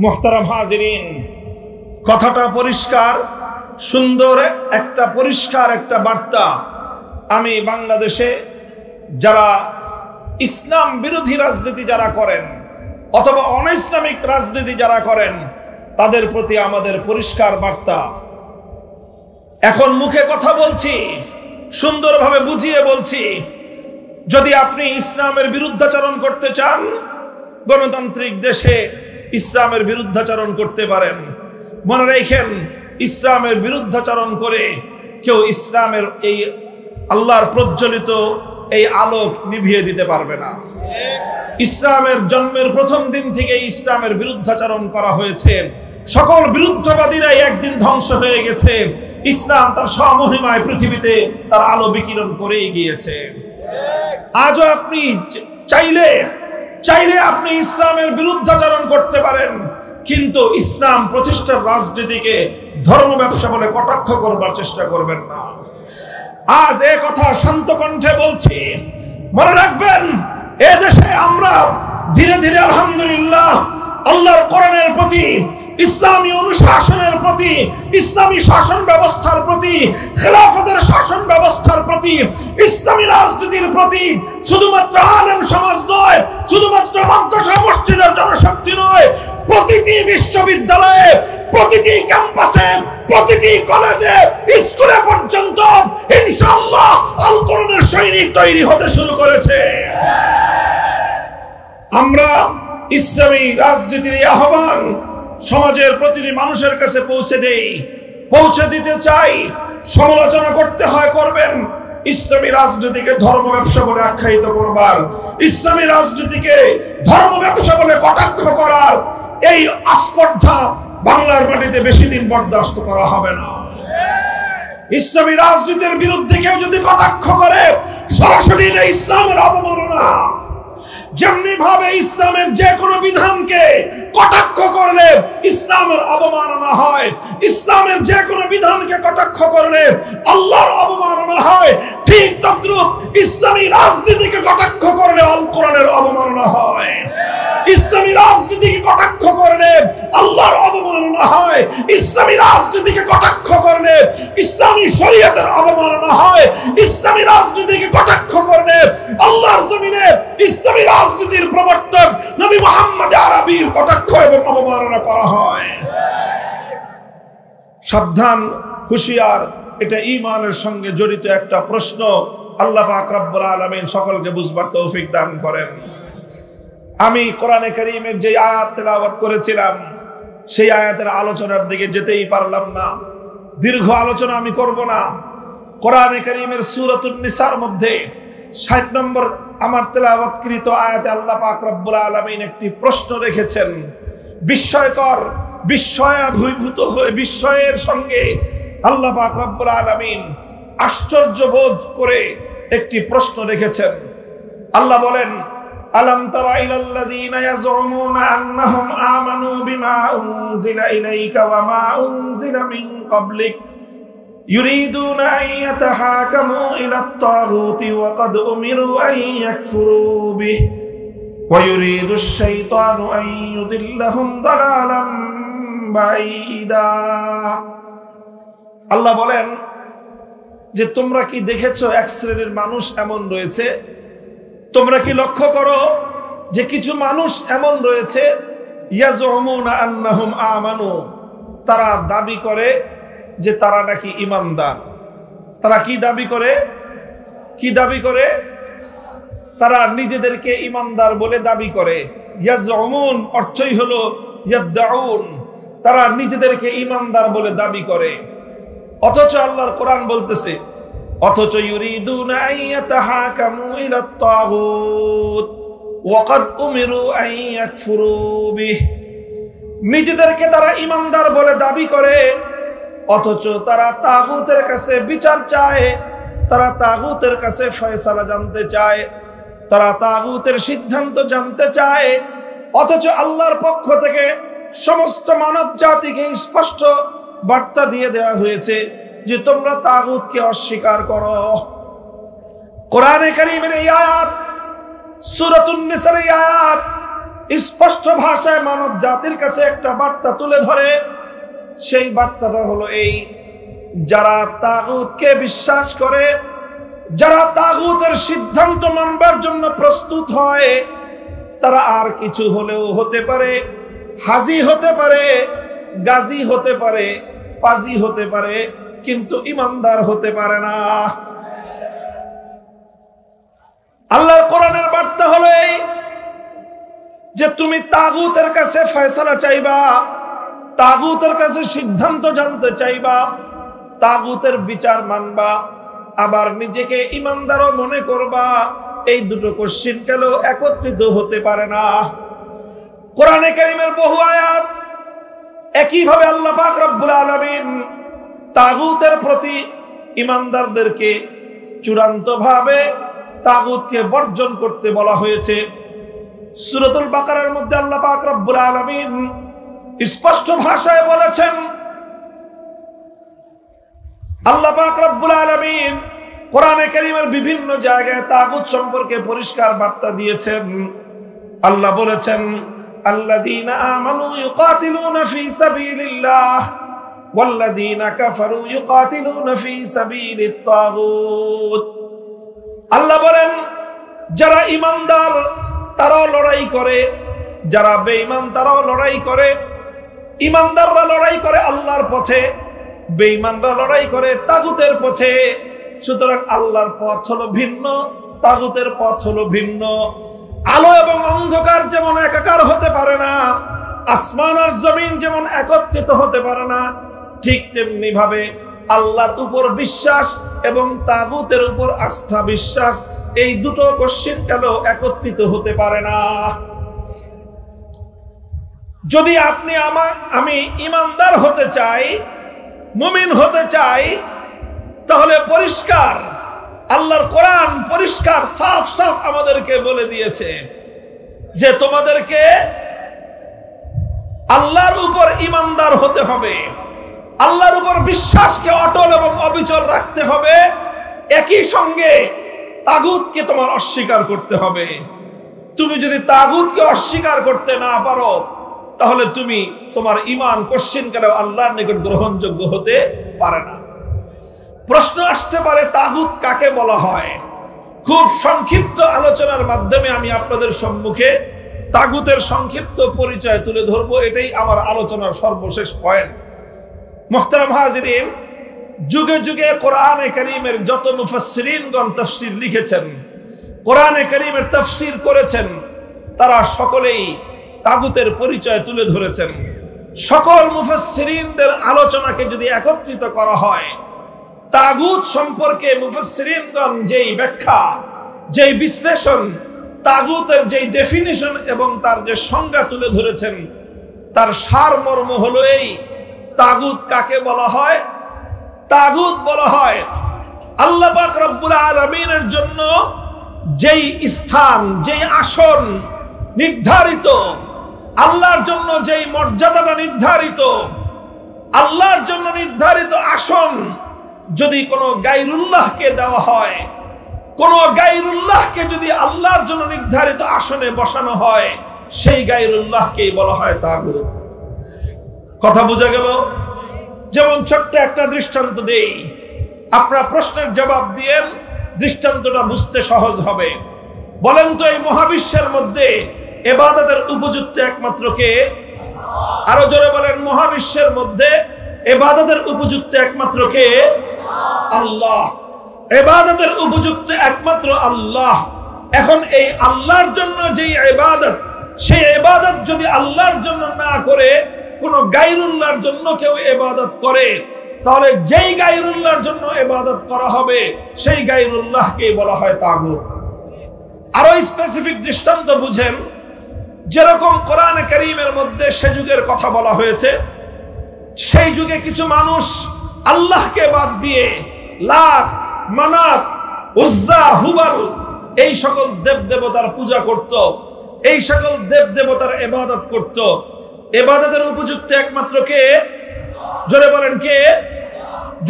মুহতারাম হাজিরিন, কথাটা পরিষ্কার, সুন্দর পরিষ্কার একটা বার্তা। আমি বাংলাদেশে যারা ইসলাম বিরোধী রাজনীতি যারা করেন অথবা অনইসলামিক রাজনীতি যারা করেন তাদের প্রতি আমাদের পরিষ্কার বার্তা। এখন মুখে কথা বলছি, সুন্দরভাবে বুঝিয়ে বলছি। যদি আপনি ইসলামের বিরুদ্ধাচরণ করতে চান, গণতান্ত্রিক দেশে ইসলামের বিরুদ্ধাচরণ করতে পারেন। মনে রাখেন, ইসলামের বিরুদ্ধাচরণ করে কেউ ইসলামের এই আল্লাহর প্রজ্বলিত এই আলোক নিভিয়ে দিতে পারবে না। ইসলামের জন্মের প্রথম দিন থেকে ইসলামের বিরুদ্ধাচরণ করা হয়েছে। সকল বিরুদ্ধবাদীরাই একদিন ধ্বংস হয়ে গেছে। ইসলাম তার স্বমহিমায় পৃথিবীতে তার আলো বিকিরণ করেই গিয়েছে। আজও আপনি চাইলে আপনি ইসলামের বিরুদ্ধাচরণ করতে পারেন, কিন্তু ইসলাম প্রতিষ্ঠার রাজনীতিকে ধর্ম ব্যবসা বলে কটাক্ষ করবার চেষ্টা করবেন না। আজ এ কথা শান্ত কণ্ঠে বলছি। মনে রাখবেন, এ দেশে আমরা ধীরে ধীরে আলহামদুলিল্লাহ আল্লাহর কোরআনের প্রতি, ইসলামী অনুশাসনের প্রতি, ইসলামী শাসন ব্যবস্থার প্রতি, খেলাফতের শাসন ব্যবস্থার প্রতি, ইসলামী রাজনীতির প্রতি শুধুমাত্র আলেম সমাজ নয়, শুধুমাত্র মাদ্রাসা মসজিদের জনশক্তি নয়, প্রতিটি বিশ্ববিদ্যালয়ে, প্রতিটি ক্যাম্পাসে, প্রতিটি কলেজে, স্কুলে পর্যন্ত ইনশাআল্লাহ আল কোরআনের সৈনিক তৈরি হতে শুরু করেছে। আমরা ইসলামী রাজনীতির আহ্বান সমাজের প্রতিটি মানুষের কাছে পৌঁছে দিতে চাই। সমালোচনা করতে হয়, করবেন। ইসলামী রাজনীতিকে ধর্ম ব্যবসা বলে আখ্যায়িত করবার, ইসলামী রাজনীতিকে ধর্ম ব্যবসা বলে কটাক্ষ করার এই আস্পর্ধা বাংলার মাটিতে বেশি দিন বরদাস্ত করা হবে না। ইসলামী রাজনীতির বিরুদ্ধে কেউ যদি কটাক্ষ করে, সরাসরি ইসলামের অবমাননা। যেমনি ভাবে ইসলামের যে কোনো বিধানকে কটাক্ষ করলে ইসলামের অবমাননা হয়, ইসলামের যে কোনো বিধানকে কটাক্ষ করলে আল্লাহর অবমাননা হয়, ঠিক তদ্রুপ ইসলামী রাজনীতিকে কটাক্ষ করলে আল কোরআনের অবমাননা হয়। ইসলামী রাজনীতিকে কটাক্ষ করলে আল্লাহর অবমাননা হয়, ইসলামী রাজনীতিকে কটাক্ষ করলে ইসলামী শরীয়তের অবমাননা হয়, ইসলামী রাজনীতিকে কটাক্ষ করলে আল্লাহর জমিনে ইসলামী রাজনীতির প্রবর্তক নবী মুহাম্মদ আরবীর কটাক্ষ এবং অবমাননা করা হয়। সাবধান, হুঁশিয়ার, এটা ঈমানের সঙ্গে জড়িত একটা প্রশ্ন। আল্লাহ পাক রব্বুল আলামিন সকলকে বুঝবার তৌফিক দান করেন। আমি কোরআনে কারীমের যে আয়াত তেলাওয়াত করেছিলাম, সেই আয়াতের আলোচনার দিকে যেতেই পারলাম না। দীর্ঘ আলোচনা আমি করব না। কোরআনে কারীমের সূরাতুন নিসার মধ্যে ৬০ নম্বর আমার তেলাওয়াতকৃত আয়াতে আল্লাহ পাক রব্বুল আলামিন একটি প্রশ্ন রেখেছেন। বিস্ময়কর, বিস্ময়াভিভূত হয়ে বিস্ময়ের সঙ্গে আল্লাহ পাক রব্বুল আলামিন আশ্চর্য বোধ করে একটি প্রশ্ন রেখেছেন। আল্লাহ বলেন, আলাম তারা ইলাল্লাযীনা ইয়াজউমুনা আন্নাহুম আমানু বিমা উনজিলা ইলাইকা ওয়া মা উনজিলা মিন ক্বাবলিক ইউরিদুনা আন ইয়াতাহাকামু ইলাত তাগুতি ওয়া ক্বাদ উমিরু আন ইয়াকফুরু বিহি ওয়া ইউরিদুশ শাইতানু আন ইউদিল্লাহুম দালালাম বাঈদা। আল্লাহ বলেন যে তোমরা কি দেখেছো এক শ্রেণীর মানুষ এমন রয়েছে, তোমরা কি লক্ষ্য করো যে কিছু মানুষ এমন রয়েছে, ইয়াজউমুনা আন্নাহুম আমানু, তারা দাবি করে যে তারা নাকি ঈমানদার। তারা কি দাবি করে? তারা নিজেদেরকে ঈমানদার বলে দাবি করে। ইয়াজউমুন অর্থই হলো ইয়াদউন, তারা নিজেদেরকে ঈমানদার বলে দাবি করে। অথচ আল্লাহর কোরআন বলতেছে, অথচ ইউরিদুনা আন ইয়াতাহাকামু ইলাত তাগুত ওয়া ক্বাদ উমিরু আন ইয়াকফুরু বিহি, নিজেদেরকে তারা ঈমানদার বলে দাবি করে, অথচ তারা তাগুতের কাছে বিচার চায়, তারা তাগুতের কাছে ফয়সালা জানতে চায়, তারা তাগুতের সিদ্ধান্ত জানতে চায়। অথচ আল্লাহর পক্ষ থেকে সমস্ত মানব জাতিকে স্পষ্ট বার্তা দিয়ে দেওয়া হয়েছে যে তোমরা তাগুতকে অস্বীকার করো। কোরআনে কারীমের এই আয়াত, সূরাতুন নিসার এই আয়াত স্পষ্ট ভাষায় মানব জাতির কাছে একটা বার্তা তুলে ধরে। সেই বার্তাটা হলো এই, যারা তাগুতকে বিশ্বাস করে, যারা তাগুতের সিদ্ধান্ত মানবার জন্য প্রস্তুত হয়, তারা আর কিছু হলেও হতে পারে, হাজি হতে পারে, গাজী হতে পারে, পাজি হতে পারে, কিন্তু ইমানদার হতে পারে না। আল্লাহর কোরআনের বার্তা হলো এই যে তুমি তাগুতের কাছে ফয়সালা চাইবা, তাগুতের কাছে সিদ্ধান্ত জানতে চাইবা, তাগুতের বিচার মানবা, আবার নিজেকে ইমানদারও মনে করবা। এই দুটো কোশ্চিন কেন একত্রিত হতে পারে না। কোরআনে কারীমের বহু আয়াত একইভাবে আল্লাহ পাক রব্বুল আলামিন তাগুতের প্রতি ইমানদারদেরকে চূড়ান্তভাবে তাগুতকে বর্জন করতে বলা হয়েছে। সূরাতুল বাকারার মধ্যে আল্লাহ পাক রব্বুল আলামিন স্পষ্ট ভাষায় বলেছেন, আল্লাহ পাক রব্বুল আলামিন কোরআনে কারীমের বিভিন্ন জায়গায় তাগুত সম্পর্কে পরিষ্কার বার্তা দিয়েছেন। আল্লাহ বলেছেন, আল্লাযীনা আমানু ইউকাতিলুনা ফী সাবিলিল্লাহ ওয়াল্লাযীনা কাফারু ইউকাতিলুনা ফী সাবিলিত তাগুত। আল্লাহ বলেন, যারা ঈমানদার তারাও লড়াই করে, যারা বেঈমান তারাও লড়াই করে। ঈমানদাররা লড়াই করে আল্লাহর পথে, বেঈমানরা লড়াই করে তাগুতের পথে। সুতরাং আল্লাহর পথ হলো ভিন্ন, তাগুতের পথ হলো ভিন্ন। আলো এবং অন্ধকার যেমন একাকার হতে পারে না, আসমান আর জমিন যেমন একত্রিত হতে পারে না, ঠিক তেমনি ভাবে আল্লাহর উপর বিশ্বাস এবং তাগুতের উপর আস্থা বিশ্বাস, এই দুটো কোশ্চিন কেন একত্রিত হতে পারে না। যদি আপনি আমি ইমানদার হতে চাই, মুমিন হতে চাই, তাহলে পরিষ্কার আল্লাহর কোরআন পরিষ্কার সাফ সাফ আমাদেরকে বলে দিয়েছে যে তোমাদেরকে আল্লাহর উপর ইমানদার হতে হবে, আল্লাহর উপর বিশ্বাসকে অটল এবং অবিচল রাখতে হবে। একই সঙ্গে তাগুতকে তোমার অস্বীকার করতে হবে। তুমি যদি তাগুতকে অস্বীকার করতে না পারো, তাহলে তুমি তোমার ঈমান কোশ্চিনকালে আল্লাহর নিকট গ্রহণযোগ্য হতে পারে না। প্রশ্ন আসতে পারে, তাগুত কাকে বলা হয়? খুব সংক্ষিপ্ত আলোচনার মাধ্যমে আমি আপনাদের সম্মুখে তাগুতের সংক্ষিপ্ত পরিচয় তুলে ধরবো। এটাই আমার আলোচনার সর্বশেষ পয়েন্ট। মুহতারাম হাজিরিন, যুগে যুগে কোরআনে কারীমের যত মুফাসসিরিনগণ তাফসীর লিখেছেন, কোরআনে কারীমের তাফসীর করেছেন, তারা সকলেই তাগুতের পরিচয় তুলে ধরেছেন। সকল মুফাসসিরিনদের আলোচনাকে যদি একত্রিত করা হয়, তাগুত সম্পর্কে মুফাসসিরিনগণ যেই ব্যাখ্যা, যেই বিশ্লেষণ, তাগুতের যেই ডেফিনিশন এবং তার যে সংজ্ঞা তুলে ধরেছেন, তার সারমর্ম হলো এই, তাগুত কাকে বলা হয়? তাগুত বলা হয় আল্লাহ পাক রব্বুল আলামিনের জন্য যেই স্থান, যেই আসন নির্ধারিত, আল্লাহর জন্য যেই মর্যাদাটা নির্ধারিত, আল্লাহর জন্য নির্ধারিত আসন যদি কোনো গায়রুল্লাহকে দেওয়া হয়, কোনো গায়রুল্লাহকে যদি আল্লাহর জন্য নির্ধারিত আসনে বসানো হয়, সেই গায়রুল্লাহকেই বলা হয় তাগুত। কথা বোঝা গেল? যেমন ছোট্ট একটা দৃষ্টান্ত দেই, আপনারা প্রশ্নের জবাব দিয়েন, দৃষ্টান্তটা বুঝতে সহজ হবে। বলেন তো, এই মহাবিশ্বের মধ্যে ইবাদতের উপযুক্ত একমাত্র কে? আরো জোরে বলেন, মহাবিশ্বের মধ্যে ইবাদতের উপযুক্ত একমাত্র কে? আল্লাহ। ইবাদতের উপযুক্ত একমাত্র আল্লাহ। এখন এই আল্লাহর জন্য যেই ইবাদত, সেই ইবাদত যদি আল্লাহর জন্য না করে কোন গায়রুল্লাহর জন্য কেউ ইবাদত করে, তাহলে যেই গায়রুল্লাহর জন্য ইবাদত করা হবে সেই গায়রুল্লাহকেই বলা হয় তাগুত। আরো স্পেসিফিক দৃষ্টান্ত বুঝেন, যেরকম কোরআনে কারীমের মধ্যে সে যুগের কথা বলা হয়েছে, সেই যুগে কিছু মানুষ আল্লাহকে বাদ দিয়ে লাত, মানাত, উজ্জা, হুবাল এই সকল দেবদেবতার পূজা করত, এই সকল দেবদেবতার ইবাদত করত। ইবাদতের উপযুক্ত একমাত্র কে? জোরে বলেন কে?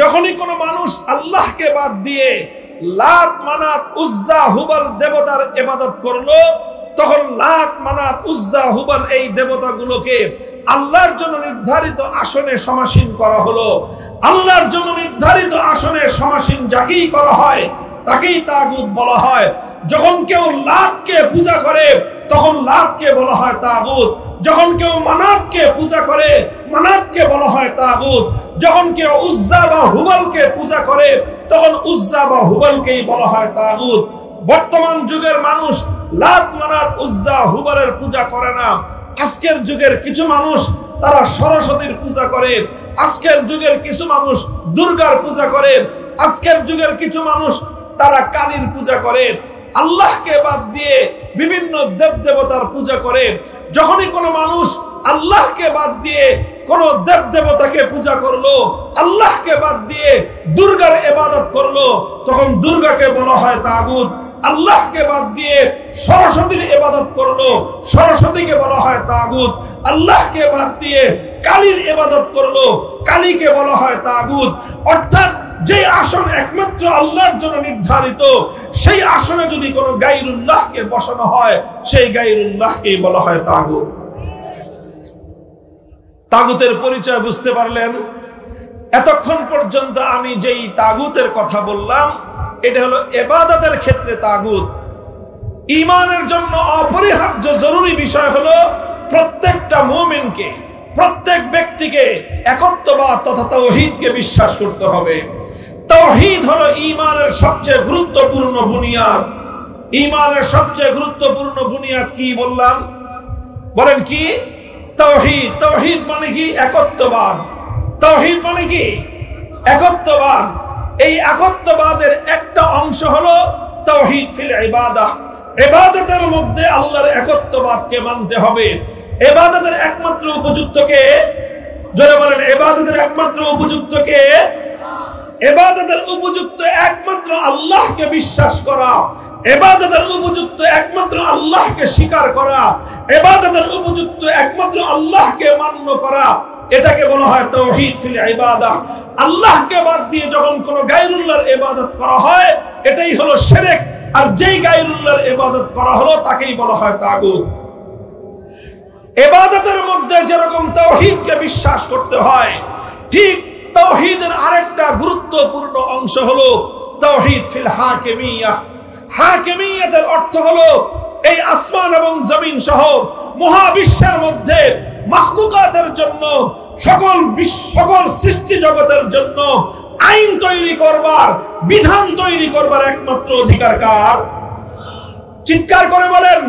যখনই কোনো মানুষ আল্লাহকে বাদ দিয়ে লাত, মানাত, উজ্জা, হুবাল দেবতার ইবাদত করলো, তখন লাত, মানাত, উজ্জা, হুবাল এই দেবতাগুলোকে আল্লাহর জন্য নির্ধারিত আসনে সমাসীন করা হলো। আল্লাহর জন্য নির্ধারিত আসনে সমাসীন যাকেই করা হয় তাকেই তাগুত বলা হয়। যখন কেউ লাতকে পূজা করে তখন লাতকে বলা হয় তাগুত। যখন কেউ মানাতকে পূজা করে মানাতকে বলা হয় তাগুত। যখন কেউ উজ্জা বা হুবালকে পূজা করে তখন উজ্জা বা হুবালকেই বলা হয় তাগুত। বর্তমান যুগের মানুষ লাত, মানাত, উজ্জা, হুবালের পূজা করে না। আজকের যুগের কিছু মানুষ তারা সরস্বতীর পূজা করে। আজকের যুগের কিছু মানুষ দুর্গার পূজা করে। আজকের যুগের কিছু মানুষ তারা কালীর পূজা করে। আল্লাহকে বাদ দিয়ে বিভিন্ন দেব দেবতার পূজা করে। যখনই কোনো মানুষ আল্লাহকে বাদ দিয়ে কোন দেব দেবতাকে পূজা করলো, আল্লাহকে বাদ দিয়ে দুর্গার ইবাদত করলো, তখন দুর্গাকে বলা হয় তাগুত। আল্লাহকে বাদ দিয়ে সরস্বতীর ইবাদত করলো, সরস্বতীকে বলা হয় তাগুত। আল্লাহকে বাদ দিয়ে কালীর ইবাদত করলো, কালীকে বলা হয় তাগুত। অর্থাৎ যে আসন একমাত্র আল্লাহর জন্য নির্ধারিত, সেই আসনে যদি কোনো গায়রুল্লাহকে বসানো হয়, সেই গায়রুল্লাহকেই বলা হয় তাগুত। তাগুতের পরিচয় বুঝতে পারলেন? এতক্ষণ পর্যন্ত আমি যেই তাগুতের কথা বললাম এটা হলো ইবাদতের ক্ষেত্রে তাগুত। ঈমানের জন্য অপরিহার্য জরুরি বিষয় হলো প্রত্যেকটা মুমিনকে, প্রত্যেক ব্যক্তিকে একত্ববাদ তথা তাওহীদকে বিশ্বাস করতে হবে। তাওহীদ হলো ঈমানের সবচেয়ে গুরুত্বপূর্ণ বুনিয়াদ। ঈমানের সবচেয়ে গুরুত্বপূর্ণ বুনিয়াদ কি বললাম? বলেন কি? তাওহীদ। তাওহীদ মানে কি? একত্ববাদ। তাওহীদ মানে কি? একত্ববাদ। এই একত্ববাদের একটা অংশ হলো তাওহীদ ফিল ইবাদাহ। ইবাদতের মধ্যে আল্লাহর একত্ববাদকে মানতে হবে। ইবাদতের একমাত্র উপযুক্ত কে? জোরে বলেন, ইবাদতের একমাত্র উপযুক্ত কে? ইবাদতের উপযুক্ত একমাত্র আল্লাহকে বিশ্বাস করা। ইবাদতের উপযুক্ত একমাত্র আল্লাহকে স্বীকার করা। ইবাদতের উপযুক্ত একমাত্র আল্লাহকে মান্য করা। এটাকে বলা হয় তাওহীদ ফিল ইবাদাহ। আল্লাহকে বাদ দিয়ে যখন কোনো গায়রুল্লাহর ইবাদত করা হয় এটাই হলো শিরক। আর যেই গায়রুল্লাহর ইবাদত করা হলো তাকেই বলা হয় তাগুত। ইবাদতের মধ্যে যেরকম তাওহীদকে বিশ্বাস করতে হয়, ঠিক তাওহীদের আরেকটা গুরুত্বপূর্ণ অংশ হলো তাওহীদ ফিল হাকিমিয়াহ। হাকিমিয়াতের অর্থ হলো এই আসমান এবং জমিন সহ মহাবিশ্বের মধ্যে মাখলুকাতের জন্য, সকল সৃষ্টি জগতের জন্য আইন তৈরি করবার, বিধান তৈরি করবার একমাত্র অধিকার কার? চিৎকার করে বলেন,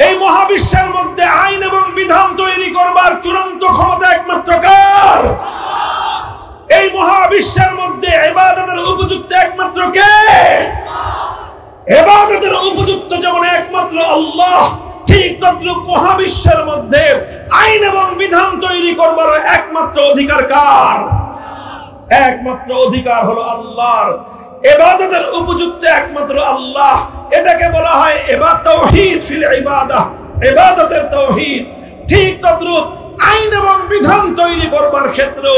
এই মহাবিশ্বের মধ্যে আইন এবং বিধান তৈরি করবার চূড়ান্ত ক্ষমতা একমাত্র কার? এই মহাবিশ্বের মধ্যে ইবাদতের উপযুক্ত একমাত্র কে? ইবাদতের উপযুক্ত যেমন একমাত্র আল্লাহ, ঠিক তদ্রূপ মহাবিশ্বের মধ্যে আইন এবং বিধান তৈরি করবার একমাত্র অধিকার কার? একমাত্র অধিকার হলো আল্লাহর। ইবাদতের উপযুক্ত একমাত্র আল্লাহ। এটাকে বলা হয় তাওহীদ ফিল ইবাদাহ, ইবাদতের তাওহীদ। ঠিক তদ্রূপ আইন এবং বিধান তৈরি করবার ক্ষেত্রে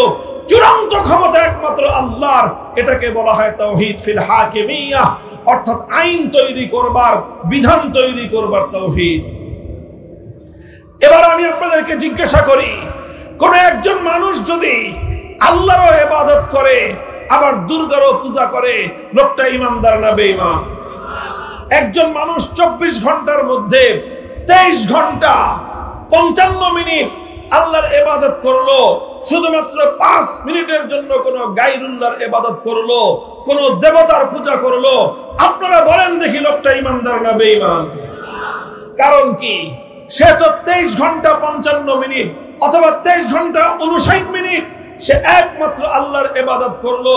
চূড়ান্ত ক্ষমতা একমাত্র আল্লাহর। এটাকে বলা হয় তাওহীদ ফিল হাকিমিয়াহ, অর্থাৎ আইন তৈরি করবার, বিধান তৈরি করবার তাওহীদ। এবার আমি আপনাদেরকে জিজ্ঞাসা করি, কোন একজন মানুষ যদি আল্লাহরও ইবাদত করে আবার দুর্গারও পূজা করে, লোকটা ইমানদার না বেঈমান? একজন মানুষ 24 ঘন্টার মধ্যে 23 ঘন্টা 55 মিনিট আল্লাহর ইবাদত করলো, শুধুমাত্র 5 মিনিটের জন্য কোন গায়রুল্লাহর ইবাদত করলো, কোন দেবতার পূজা করলো, আপনারা বলেন দেখি লোকটা ইমানদার না বেঈমান? কারণ কি? সে তো 23 ঘন্টা 55 মিনিট অথবা 23 ঘন্টা 59 মিনিট সে একমাত্র আল্লাহর ইবাদত করলো,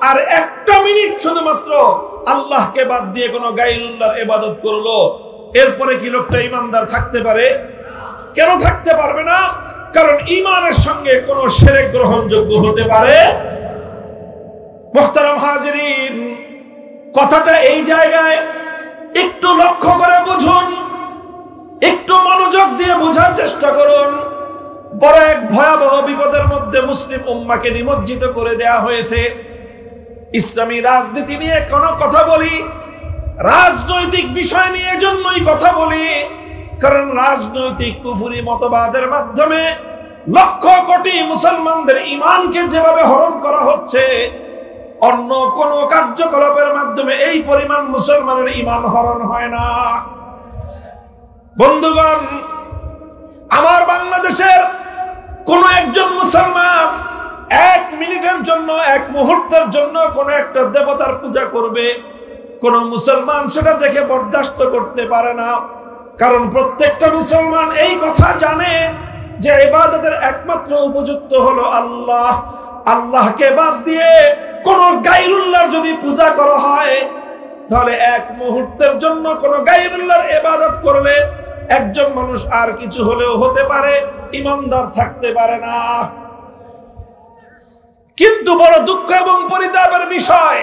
আর একটা মিনিট শুধুমাত্র আল্লাহকে বাদ দিয়ে কোন গায়রুল্লাহর ইবাদত করলো। এরপরে কি লোকটা ইমানদার থাকতে পারে? কেন থাকতে পারবে না? কারণ ঈমানের সঙ্গে কোন শিরক গ্রহণযোগ্য হতে পারে। মুহতারাম হাজিরিন, কথাটা এই জায়গায় একটু লক্ষ্য করে বুঝুন, একটু মনোযোগ দিয়ে বোঝার চেষ্টা করুন। বড় এক ভয়াবহ বিপদের মধ্যে মুসলিম উম্মাহকে নিমজ্জিত করে দেয়া হয়েছে। ইসলামী রাজনীতি নিয়ে কোনো কথা বলি, রাজনৈতিক বিষয় নিয়ে জন্যই কথা বলি, কারণ রাজনৈতিক কুফরি মতবাদের মাধ্যমে লক্ষ কোটি মুসলমানদের ঈমানকে যেভাবে হরণ করা হচ্ছে, অন্য কোন কার্যকলাপের মাধ্যমে এই পরিমাণ মুসলমানের ঈমান হরণ হয় না। বন্ধুগণ, আমার বাংলাদেশের কোন একজন মুসলমান এক মিনিটের জন্য, এক মুহূর্তের জন্য কোন একটা দেবতার পূজা করবে, কোন মুসলমান সেটা দেখে বরদাস্ত করতে পারে না। কারণ প্রত্যেকটা মুসলমান এই কথা জানে যে ইবাদতের একমাত্র উপযুক্ত হলো আল্লাহ। আল্লাহকে বাদ দিয়ে কোন গায়রুল্লাহর যদি পূজা করা হয়, তাহলে এক মুহূর্তের জন্য কোন গায়রুল্লাহর ইবাদত করলে একজন মানুষ আর কিছু হলেও হতে পারে, ঈমানদার থাকতে পারে না। কিন্তু বড় দুঃখ এবং পরিতাপের বিষয়,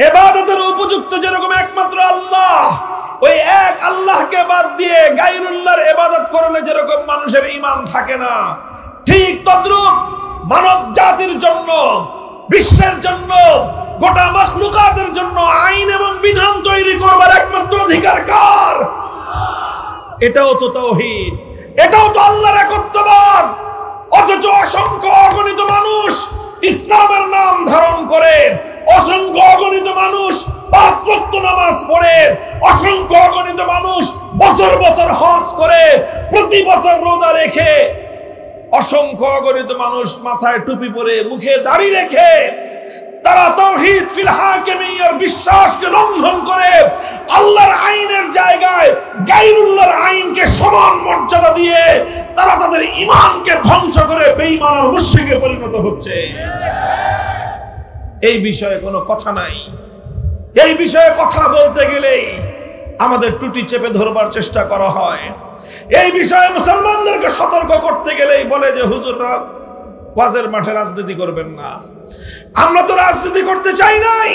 ইবাদতের উপযুক্ত যেরকম একমাত্র আল্লাহ, ওই এক আল্লাহকে বাদ দিয়ে গায়রুল্লাহর ইবাদত করলে যেরকম মানুষের ঈমান থাকে না, ঠিক তদ্রূপ মানব জাতির জন্য, বিশ্বের জন্য, গোটা মাখলুকাতের জন্য আইন এবং বিধান তৈরি করবার একমাত্র অধিকার কার? এটাও তো তাওহীদ, এটাও তো আল্লাহর একত্ববাদ। অথচ অসংখ্য অগণিত মানুষ ইসলামের নাম ধারণ করে, অসংখ্য অগণিত মানুষ 5 ওয়াক্ত নামাজ পড়ে, অসংখ্য অগণিত মানুষ বছর বছর হজ করে, প্রতি বছর রোজা রেখে, অসংখ্য অগণিত মানুষ মাথায় টুপি পরে, মুখে দাড়ি রেখে, তারা তাওহীদ ফিল হাকিমিয়্যার বিশ্বাসকে লঙ্ঘন করে আল্লাহর আইনের জায়গায় গায়রুল্লাহর আইনকে সমান মর্যাদা দিয়ে তারা তাদের ঈমানকে ধ্বংস করে বেঈমান আর মুশরিকে পরিণত হচ্ছে। এই বিষয়ে কোনো কথা নাই। এই বিষয়ে কথা বলতে গেলেই আমাদের টুটি চেপে ধরবার চেষ্টা করা হয়। এই বিষয়ে মুসলমানদেরকে সতর্ক করতে গেলেই বলে যে হুজুররা ওয়াজের মাঠে রাজনীতি করবেন না। আমরা তো রাজনীতি করতে চাই নাই,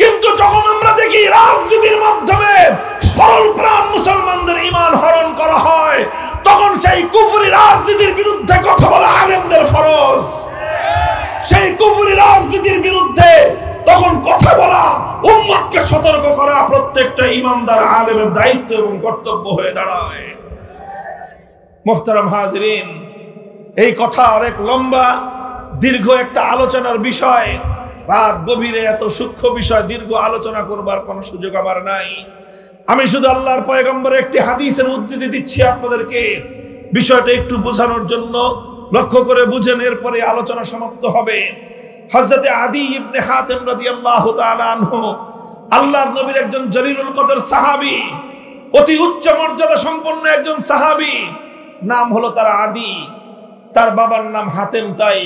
কিন্তু যখন আমরা দেখি রাজনীতির মাধ্যমে সরল প্রাণ মুসলমানদের ঈমান হরণ করা হয়, তখন সেই কুফরি রাজনীতির বিরুদ্ধে কথা বলা আলেমদের ফরজ। সেই কুফরি রাজনীতির বিরুদ্ধে তখন কথা বলা, উম্মতকে সতর্ক করা প্রত্যেকটা ঈমানদার আলেমের দায়িত্ব এবং কর্তব্য হয়ে দাঁড়ায়। মুহতারাম হাজিরিন, এই কথা অনেক লম্বা দীর্ঘ একটা আলোচনার বিষয়। রাত গভীরে এত সূক্ষ্ম বিষয় দীর্ঘ আলোচনা করবার কোনো সুযোগ আমার নাই। আমি শুধু আল্লাহর পয়গম্বরের একটি হাদিসের উদ্ধৃতি দিচ্ছি আপনাদেরকে, বিষয়টা একটু বোঝানোর জন্য। লক্ষ্য করে বুঝেন, এরপরে আলোচনা সমাপ্ত হবে। হযরতে আদী ইবনে হাতেম রাদিয়াল্লাহু তাআলা আনহু আল্লাহর নবীর একজন জলিলুল কদর সাহাবী, অতি উচ্চ মর্যাদা সম্পন্ন একজন সাহাবী। নাম হলো তার আদী, তার বাবার নাম হাতেম তাই।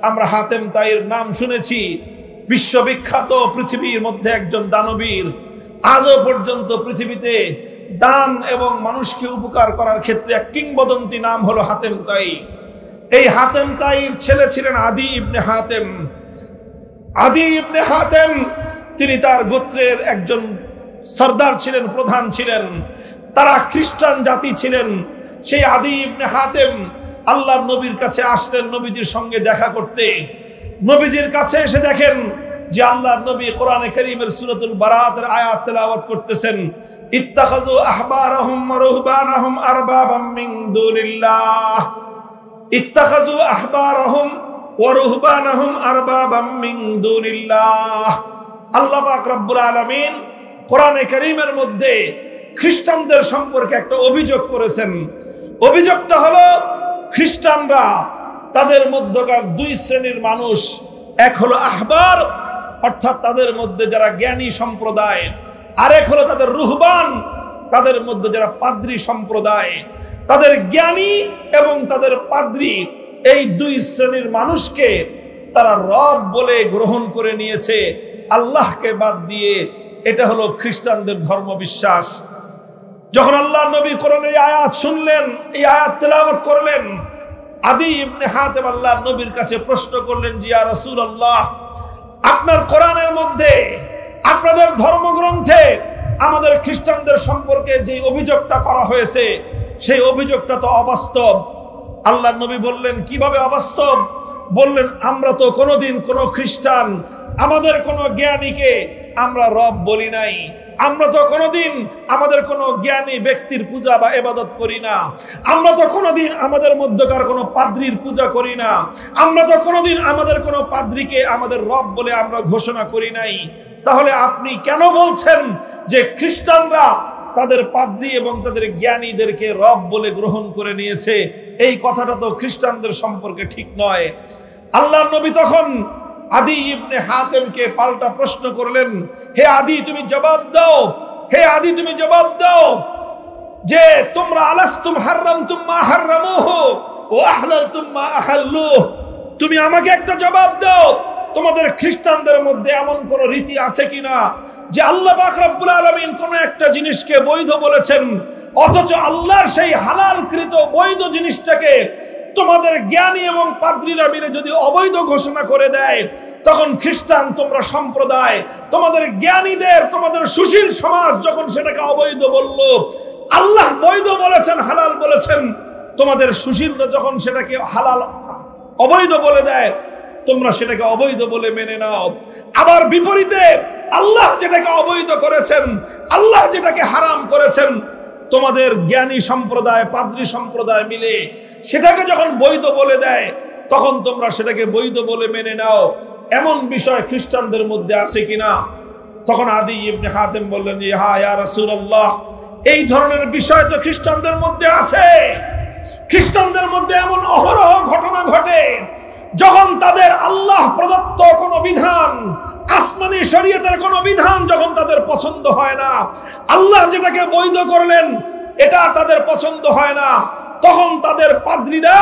আমরা হাতেম তাইয়ের নাম শুনেছি, বিশ্ববিখ্যাত, পৃথিবীর মধ্যে একজন দানবীর। আজও পর্যন্ত পৃথিবীতে দান এবং মানুষকে উপকার করার ক্ষেত্রে এক কিংবদন্তি নাম হলো হাতেম তাই। এই হাতেম তাইর ছেলে ছিলেন আদী ইবনে হাতেম। আদী ইবনে হাতেম তিনি তার গোত্রের একজন সর্দার ছিলেন, প্রধান ছিলেন। তারা খ্রিস্টান জাতি ছিলেন। সেই আদী ইবনে হাতেম আল্লাহর নবীর কাছে আসলেন নবীজির সঙ্গে দেখা করতে। নবীজির কাছে এসে দেখেন যে আল্লাহর নবী কোরআনে কারীমের সূরাতুল বারাতের আয়াত তেলাওয়াত করতেছেন। ইত্তাখাযু আহবারাহুম ওয়া রুহবানাহুম আরবাবাম মিন দুনিল্লাহ। ইত্তাখাযু আহবারাহুম ওয়া রুহবানাহুম আরবাবাম মিন দুনিল্লাহ। আল্লাহ পাক রব্বুল আলামিন কোরআনে কারীমের মধ্যে খ্রিস্টানদের সম্পর্কে একটা অভিযোগ করেছেন। অভিযোগটা হলো, খ্রিস্টানরা তাদের মধ্যকার 2 শ্রেণীর মানুষ। এক হলো আহবার, অর্থাৎ তাদের মধ্যে যারা জ্ঞানী সম্প্রদায়, আরেক হলো তাদের রুহবান, তাদের মধ্যে যারা পাদ্রী সম্প্রদায়। তাদের জ্ঞানী এবং তাদের পাদ্রী, এই 2 শ্রেণীর মানুষকে তারা রব বলে গ্রহণ করে নিয়েছে, আল্লাহকে বাদ দিয়ে। এটা হলো খ্রিস্টানদের ধর্মবিশ্বাস। যখন আল্লাহর নবী কোরআনের আয়াত শুনলেন, এই আয়াত তেলাওয়াত করলেন, আদী ইবনে হাতেম আল্লাহর নবীর কাছে প্রশ্ন করলেন, যে ইয়া রাসূলুল্লাহ, আপনার কোরআনের মধ্যে, আপনাদের ধর্মগ্রন্থে আমাদের খ্রিস্টানদের সম্পর্কে যে অভিযোগটা করা হয়েছে, সেই অভিযোগটা তো অবাস্তব। আল্লাহর নবী বললেন, কিভাবে অবাস্তব? বললেন, আমরা তো কোনোদিন কোনো খ্রিস্টান আমাদের কোনো জ্ঞানীকে আমরা রব বলি নাই। আমরা তো কোনোদিন আমাদের কোনো জ্ঞানী ব্যক্তির পূজা বা ইবাদত করি না। আমরা তো কোনোদিন আমাদের মধ্যকার কোনো পাদ্রীর পূজা করি না। আমরা তো কোনোদিন আমাদের কোনো পাদ্রীকে আমাদের রব বলে আমরা ঘোষণা করি নাই। তাহলে আপনি কেন বলছেন যে খ্রিস্টানরা তাদের পাদ্রী এবং তাদের জ্ঞানীদেরকে রব বলে গ্রহণ করে নিয়েছে? এই কথাটা তো খ্রিস্টানদের সম্পর্কে ঠিক নয়। আল্লাহর নবী তখন আদি ইবনে হাতেমকে পাল্টা প্রশ্ন করলেন, হে আদি তুমি জবাব দাও, হে আদি তুমি জবাব দাও যে তোমরা আলাস্তুম হারামতুম মা হারামুহু ওয়া আহলালতুম মা আহাল্লুহু। তুমি আমাকে একটা জবাব দাও, তোমাদের খ্রিস্টানদের মধ্যে এমন কোন রীতি আছে কিনা যে আল্লাহ পাক রব্বুল আলামিন কোন একটা জিনিসকে বৈধ বলেছেন, অথচ আল্লাহর সেই হালালকৃত বৈধ জিনিসটাকে তোমাদের জ্ঞানী এবং পাদ্রীরা মিলে যদি অবৈধ ঘোষণা করে দেয়, তখন খ্রিস্টান তোমরা সম্প্রদায়, তোমাদের জ্ঞানীদের, তোমাদের সুশীল সমাজ যখন সেটাকে অবৈধ বলল, আল্লাহ বৈধ বলেছেন, হালাল বলেছেন, তোমাদের সুশীলরা যখন সেটাকে হালাল অবৈধ বলে দেয়, তোমরা সেটাকে অবৈধ বলে মেনে নাও। আবার বিপরীতে আল্লাহ যেটাকে অবৈধ করেছেন, আল্লাহ যেটাকে হারাম করেছেন, তোমাদের জ্ঞানী সম্প্রদায়, পাদ্রী সম্প্রদায় মিলে সেটাকে যখন বৈধ বলে দেয়, তখন তোমরা সেটাকে বৈধ বলে মেনে নাও। এমন বিষয় খ্রিস্টানদের মধ্যে আছে কিনা? তখন আদি ইবনে হাতেম বললেন, হ্যাঁ ইয়া রাসূলুল্লাহ, এই ধরনের বিষয় তো খ্রিস্টানদের মধ্যে আছে। খ্রিস্টানদের মধ্যে এমন অহরহ ঘটনা ঘটে যখন তাদের আল্লাহ প্রদত্ত কোনো বিধান, আসমানি শরীয়তের কোনো বিধান যখন তাদের পছন্দ হয় না, আল্লাহ যেটাকে বৈধ করলেন এটা তাদের পছন্দ হয় না, তখন তাদের পাদ্রীরা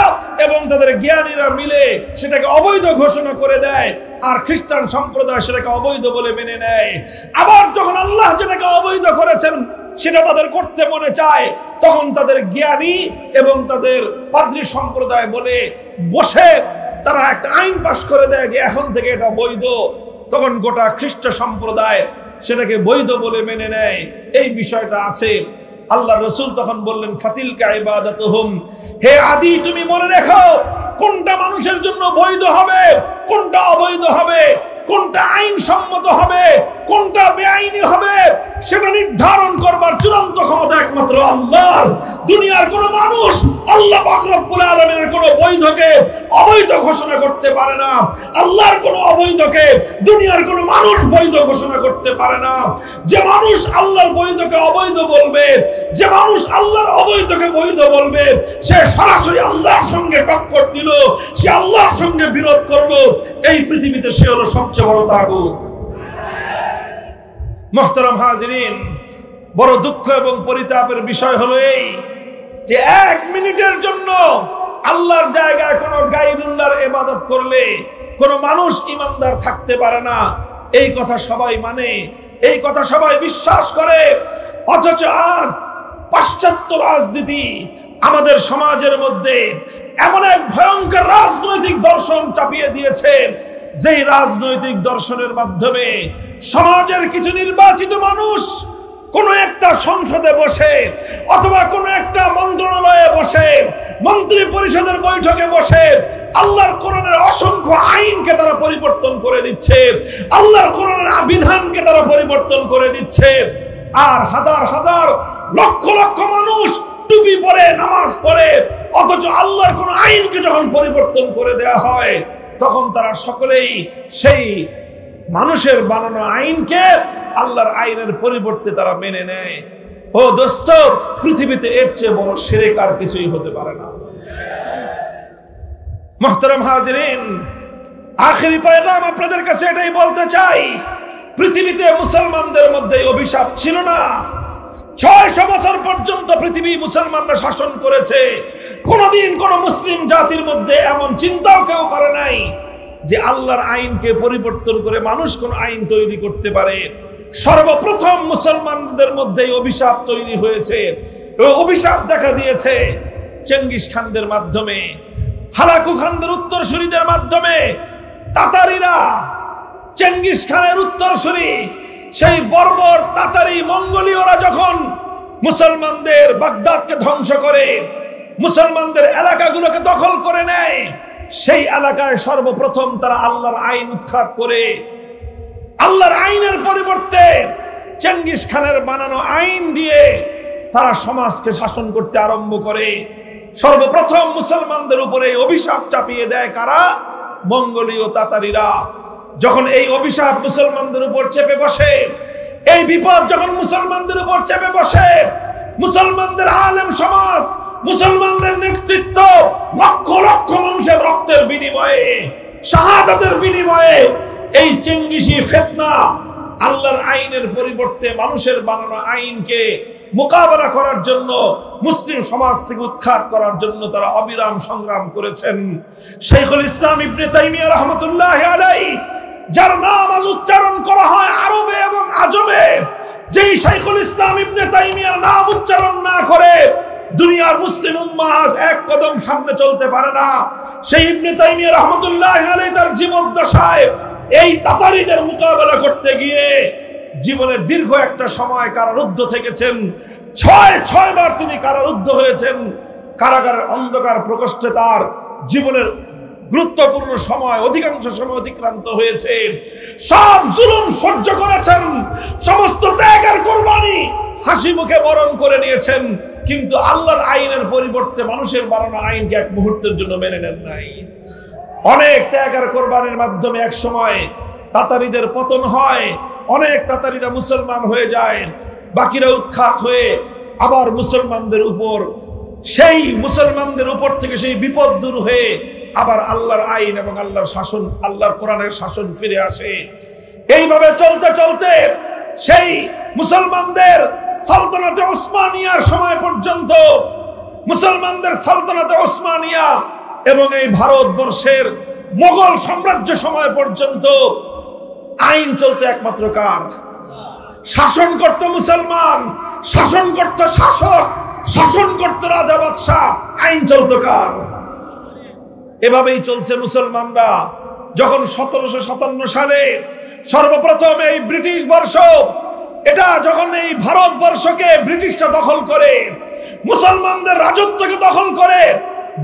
এবং তাদের জ্ঞানীরা মিলে সেটাকে অবৈধ ঘোষণা করে দেয়, আর খ্রিস্টান সম্প্রদায় সেটাকে অবৈধ বলে মেনে নেয়। আবার যখন আল্লাহ যেটাকে অবৈধ করেছেন সেটা তাদের করতে মনে চায়, তখন তাদের জ্ঞানী এবং তাদের পাদ্রী সম্প্রদায় বলে বসে তারা একটা আইন পাশ করে দেয় যে এখন থেকে এটা বৈধ। তখন গোটা খ্রিস্ট সম্প্রদায় সেটাকে বৈধ বলে মেনে নেয়। এই বিষয়টা আছে। আল্লাহ রসুল তখন বললেন, ফাতিলকা ইবাদাতুহুম, হে আদি তুমি মনে রেখো কোনটা মানুষের জন্য বৈধ হবে, কোনটা অবৈধ হবে, কোনটা আইন সম্মত হবে, কোনটা বেআইনি হবে, সেটা নির্ধারণ করবার চূড়ান্ত ক্ষমতা একমাত্র আল্লাহর। দুনিয়ার কোন মানুষ আল্লাহ পাক রব্বুল আলামিনের কোন বৈধকে অবৈধ ঘোষণা করতে পারে না। আল্লাহর কোন অবৈধকে দুনিয়ার কোন মানুষ বৈধ ঘোষণা করতে পারে না। যে মানুষ আল্লাহর বৈধকে অবৈধ বলবে, যে মানুষ আল্লাহর অবৈধকে বৈধ বলবে, সে সরাসরি আল্লাহর সঙ্গে টক্কর দিল, সে আল্লাহর সঙ্গে বিরোধ করলো। এই পৃথিবীতে সে হলো সবচেয়ে বড় তাগুত। মুহতারাম হাজিরিন, বড় দুঃখ এবং পরিতাপের বিষয় হলো এই যে 1 মিনিটের জন্য আল্লাহর জায়গায় কোন গায়রুল্লাহর ইবাদত করলে কোন মানুষ ইমানদার থাকতে পারে না। এই কথা সবাই মানে, এই কথা সবাই বিশ্বাস করে, অথচ আজ পাশ্চাত্য রাজনীতি আমাদের সমাজের মধ্যে এমন এক ভয়ঙ্কর রাজনৈতিক দর্শন চাপিয়ে দিয়েছে, যেই রাজনৈতিক দর্শনের মাধ্যমে সমাজের কিছু নির্বাচিত মানুষ কোন একটা সংসদে বসে অথবা কোন একটা মন্ত্রণালয়ে বসে, মন্ত্রী পরিষদের বৈঠকে বসে আল্লাহর কোরআনের অসংখ্য আইনকে তারা পরিবর্তন করে দিচ্ছে, আল্লাহর কোরআনের বিধানকে তারা পরিবর্তন করে দিচ্ছে। আর হাজার হাজার লক্ষ লক্ষ মানুষ টুপি পরে নামাজ পড়ে, অথচ আল্লাহর কোন আইনকে যখন পরিবর্তন করে দেয়া হয়, তখন তারা সকলেই সেই মানুষের বানানো আইনকে আল্লাহর আইনের পরিবর্তে তারা মেনে নেয়। ও দোস্ত, পৃথিবীতে এর চেয়ে বড় শিরক আর কিছুই হতে পারে না। মুহতারাম হাজিরিন, আখেরি পয়গাম আপনাদের কাছে এটাই বলতে চাই, পৃথিবীতে মুসলমানদের মধ্যে অভিশাপ ছিল না। 600 বছর পর্যন্ত পৃথিবী মুসলমানরা শাসন করেছে। কোনদিন কোন মুসলিম জাতির মধ্যে এমন চিন্তাও কেউ করে নাই যে আল্লাহর আইনকে পরিবর্তন করে মানুষ কোন আইন তৈরি করতে পারে। সর্বপ্রথম মুসলমানদের মধ্যে অভিশাপ তৈরি হয়েছে, অভিশাপ দেখা দিয়েছে চেঙ্গিস খানদের মাধ্যমে, হালাকু খানদের উত্তরসূরিদের মাধ্যমে। তাতারিরা চেঙ্গিস খানের উত্তরসূরি, সেই বর্বর তাতারি মঙ্গোলীয়রা যখন মুসলমানদের বাগদাদকে ধ্বংস করে, মুসলমানদের এলাকাগুলোকে দখল করে নেয়, সেই এলাকায় সর্বপ্রথম তারা আল্লাহর আইন উৎখাত করে আল্লাহর আইনের পরিবর্তে চেঙ্গিস খানের বানানো আইন দিয়ে তারা সমাজকে শাসন করতে আরম্ভ করে। সর্বপ্রথম মুসলমানদের উপরে অভিশাপ চাপিয়ে দেয় কারা? মঙ্গোলীয় তাতারিরা। যখন এই অভিশাপ মুসলমানদের উপর চেপে বসে, এই বিপদ যখন মুসলমানদের উপর চেপে বসে, মুসলমানদের আলেম সমাজ, মুসলমানদের নেতৃত্ব লক্ষ লক্ষ মানুষের রক্তের বিনিময়ে, শাহাদাতের বিনিময়ে এই চেঙ্গিসি ফিতনা আল্লাহর আইনের পরিবর্তে মানুষের বানানো আইনকে মোকাবেলা করার জন্য, মুসলিম সমাজ থেকে উৎখাত করার জন্য তারা অবিরাম সংগ্রাম করেছেন। শাইখুল ইসলাম ইবনে তাইমিয়া রাহমাতুল্লাহি আলাইহি, যার নাম আজ উচ্চারণ করা হয় আরবে এবং আজমে, যেই শাইখুল ইসলাম ইবনে তাইমিয়ার নাম উচ্চারণ না করে দুনিয়ার মুসলিম উম্মাহ আজ এক কদম সামনে চলতে পারে না। সেই ইবনে তাইমিয়া রাহমাতুল্লাহি আলাইহি তার জীবদ্দশায় এই তাতারিদের মোকাবেলা করতে গিয়ে জীবনের দীর্ঘ একটা সময় কারারুদ্ধ থেকেছেন। ছয় বার তিনি কারারুদ্ধ হয়েছেন। কারাগারের অন্ধকার প্রকোষ্ঠে তার জীবনের গুরুত্বপূর্ণ সময়, অধিকাংশ সময় অতিক্রান্ত হয়েছে। সব জুলুম সহ্য করেছেন, সমস্ত ত্যাগ আর কুরবানি হাসি মুখে বরণ করে নিয়েছেন, কিন্তু আল্লাহর আইনের পরিবর্তে মানুষের বানানো আইনকে এক মুহূর্তের জন্য মেনে নেন নাই। অনেক ত্যাগ আর কোরবানির মাধ্যমে এক সময় তাতারিদের পতন হয়, অনেক তাতারিরা মুসলমান হয়ে যায়, বাকিরা উৎখাত হয়ে আবার মুসলমানদের উপর, সেই মুসলমানদের উপর থেকে সেই বিপদ দূর হয়ে আবার আল্লাহর আইন এবং আল্লাহর শাসন, আল্লাহর কোরআনের শাসন ফিরে আসে। এইভাবে চলতে চলতে সেই মুসলমানদের সালতানাতে ওসমানিয়ার সময় পর্যন্ত, মুসলমানদের সালতানাতে ওসমানিয়া এবং এই ভারতবর্ষের মোগল সাম্রাজ্য সময় পর্যন্ত আইন চলতো একমাত্র কার? শাসন করত মুসলমান, শাসন করত শাসক, শাসন করত রাজা বাদশাহ, আইন চলতো কার? এভাবেই চলছে মুসলমানরা। যখন 1757 সালে সর্বপ্রথম এই ব্রিটিশ বর্ষ, এটা যখন এই ভারতবর্ষকে ব্রিটিশরা দখল করে, মুসলমানদের রাজত্বকে দখল করে,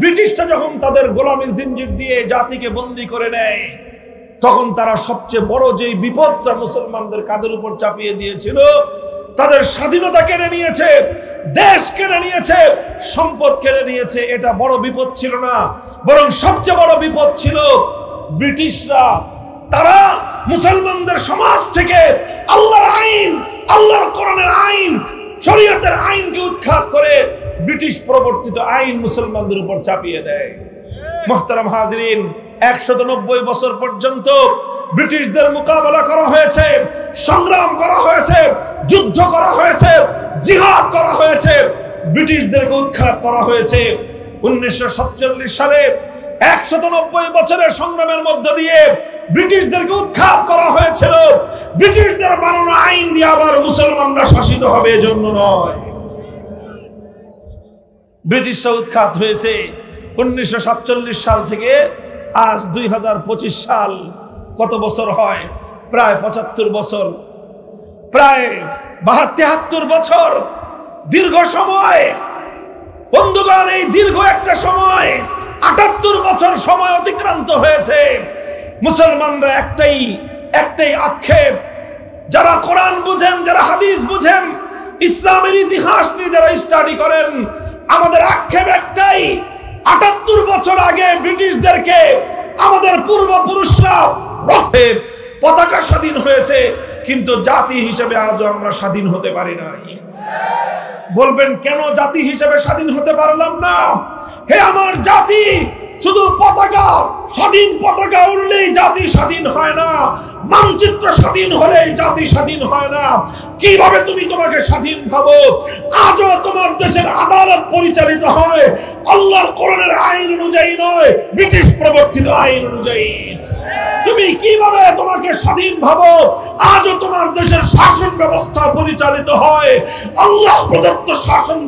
ব্রিটিশরা যখন তাদের গোলামির জিঞ্জির দিয়ে জাতিকে বন্দী করে নেয়, তখন তারা সবচেয়ে বড় যে বিপদটা মুসলমানদের কাঁধের উপর চাপিয়ে দিয়েছিল, তাদের স্বাধীনতা কেড়ে নিয়েছে, দেশ কেড়ে নিয়েছে, সম্পদ কেড়ে নিয়েছে, এটা বড় বিপদ ছিল না, বরং সবচেয়ে বড় বিপদ ছিল ব্রিটিশরা। তারা মুসলমানদের সমাজ থেকে আল্লাহর আইন, আল্লাহর কোরআনের আইন, শরীয়তের আইনকে উৎখাত করে ব্রিটিশ প্রবর্তিত আইন মুসলমানদের উপর চাপিয়ে দেয়। মুহতারাম হাজিরিন, 190 বছর পর্যন্ত ব্রিটিশদের মোকাবেলা করা হয়েছে, সংগ্রাম করা হয়েছে, যুদ্ধ করা হয়েছে, জিহাদ করা হয়েছে, ব্রিটিশদেরকে উৎখাত করা হয়েছে। 1947 সালে 190 বছরের সংগ্রামের মধ্য দিয়ে ব্রিটিশদেরকে উৎখাত করা হয়েছিল। ব্রিটিশদের বানানো আইন দিয়ে আবার মুসলমানরা শাসিত হবে এজন্য নয়। ব্রিটিশরা উৎখাত হয়েছে 1947 সাল থেকে আজ 2025 সাল, কত বছর হয়? প্রায় 75 বছর, প্রায় 72-73 বছর, দীর্ঘ সময়। বন্ধুগণ, এই দীর্ঘ একটা সময়, 78 বছর সময় অতিক্রান্ত হয়েছে। মুসলমানরা একটাই আক্ষেপ, যারা কোরআন বুঝেন, যারা হাদিস বুঝেন, ইসলামের ইতিহাস নিয়ে যারা স্টাডি করেন, আমাদের আক্ষেপ একটাই, 78 বছর আগে ব্রিটিশদেরকে আমাদের পূর্বপুরুষরা রক্তে পতাকা স্বাধীন হয়েছে, কিন্তু জাতি হিসেবে আজও আমরা স্বাধীন হতে পারি নাই। বলবেন কেন জাতি হিসেবে স্বাধীন হতে পারলাম না? হে আমার জাতি, শুধু পতাকা, স্বাধীন পতাকা উড়লেই জাতি স্বাধীন হয় না, মানচিত্র স্বাধীন হলেই জাতি স্বাধীন হয় না। কিভাবে তুমি তোমাকে স্বাধীন ভাবো? আজও তোমার দেশের আদালত পরিচালিত হয় আল্লাহর কোরআনের আইন অনুযায়ী নয়, ব্রিটিশ প্রবর্তিত আইন অনুযায়ী। তুমি কিভাবে তোমাকে স্বাধীন ভাবো? আজও তোমার দেশের শাসন ব্যবস্থা পরিচালিত হয় আল্লাহ প্রদত্ত শাসন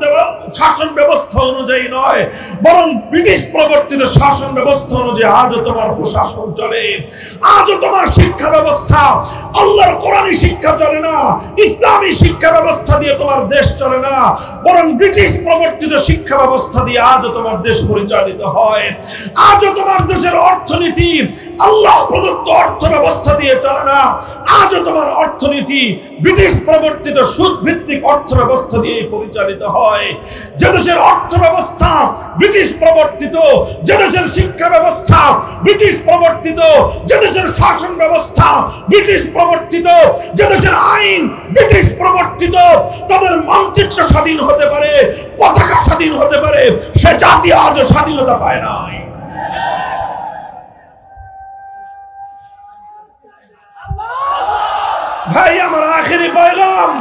শাসন ব্যবস্থা অনুযায়ী নয়, বরং ব্রিটিশ প্রবর্তিত শাসন ব্যবস্থা অনুযায়ী আজও তোমার প্রশাসন চলে। আজও তোমার শিক্ষা ব্যবস্থা আল্লাহর কোরআনী শিক্ষা চলে না, ইসলামী শিক্ষা ব্যবস্থা দিয়ে তোমার দেশ চলে না, বরং ব্রিটিশ প্রবর্তিত শিক্ষা ব্যবস্থা দিয়ে আজও তোমার দেশ পরিচালিত হয়। আজও তোমার দেশের অর্থনীতি আল্লাহ প্রদত্ত অর্থ ব্যবস্থা দিয়ে চলে না, আজও তোমার অর্থনীতি ব্রিটিশ প্রবর্তিত সুদ ভিত্তিক অর্থ ব্যবস্থা দিয়ে পরিচালিত হয়। যে দেশের অর্থ ব্যবস্থা ব্রিটিশ প্রবর্তিত, যে দেশের শিক্ষা ব্যবস্থা ব্রিটিশ প্রবর্তিত, যে দেশের শাসন ব্যবস্থা ব্রিটিশ প্রবর্তিত, যে দেশের আইন ব্রিটিশ প্রবর্তিত, তাদের মানচিত্র স্বাধীন হতে পারে, পতাকা স্বাধীন হতে পারে, সে জাতি আজও স্বাধীনতা পায় নাই। ভাই, আমার আখেরি পয়গাম,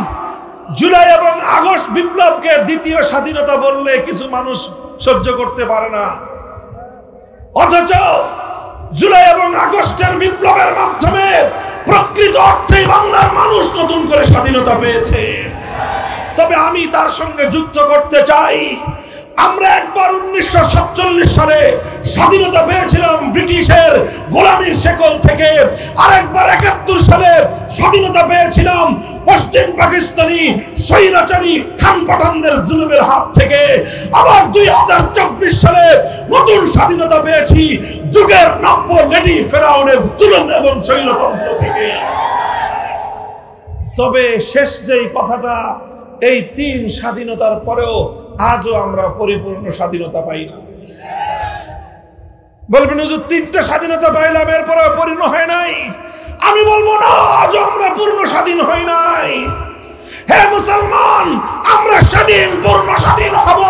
জুলাই এবং আগস্ট বিপ্লবকে দ্বিতীয় স্বাধীনতা বললে কিছু মানুষ সহ্য করতে পারে না, অথচ জুলাই এবং আগস্টের বিপ্লবের মাধ্যমে প্রকৃত অর্থে বাংলার মানুষ নতুন করে স্বাধীনতা পেয়েছে। তবে আমি তার সঙ্গে যুক্ত করতে চাই, আমরা একবার 1947 সালে স্বাধীনতা পেয়েছিলাম ব্রিটিশের গোলামীর শেকল থেকে, আরেকবার 71 সালে স্বাধীনতা পেয়েছিলাম পশ্চিম পাকিস্তানি স্বৈরাচারী খান পাঠানদের জুলুমের হাত থেকে, আবার 2024 সালে নতুন স্বাধীনতা পেয়েছি যুগের নব্য লেডি ফেরাউনের জুলুম এবং স্বৈরতন্ত্র থেকে। তবে শেষ যেই কথাটা, এই 3 স্বাধীনতার পরেও আজও আমরা পরিপূর্ণ স্বাধীনতা পাই না। বলবেন হুজুর 3টা স্বাধীনতা পাইলাম এরপরেও পরিপূর্ণ হয় নাই। আমি বলবো না, আজও আমরা পূর্ণ স্বাধীন হই নাই। হে মুসলমান, আমরা স্বাধীন, পূর্ণ স্বাধীন হব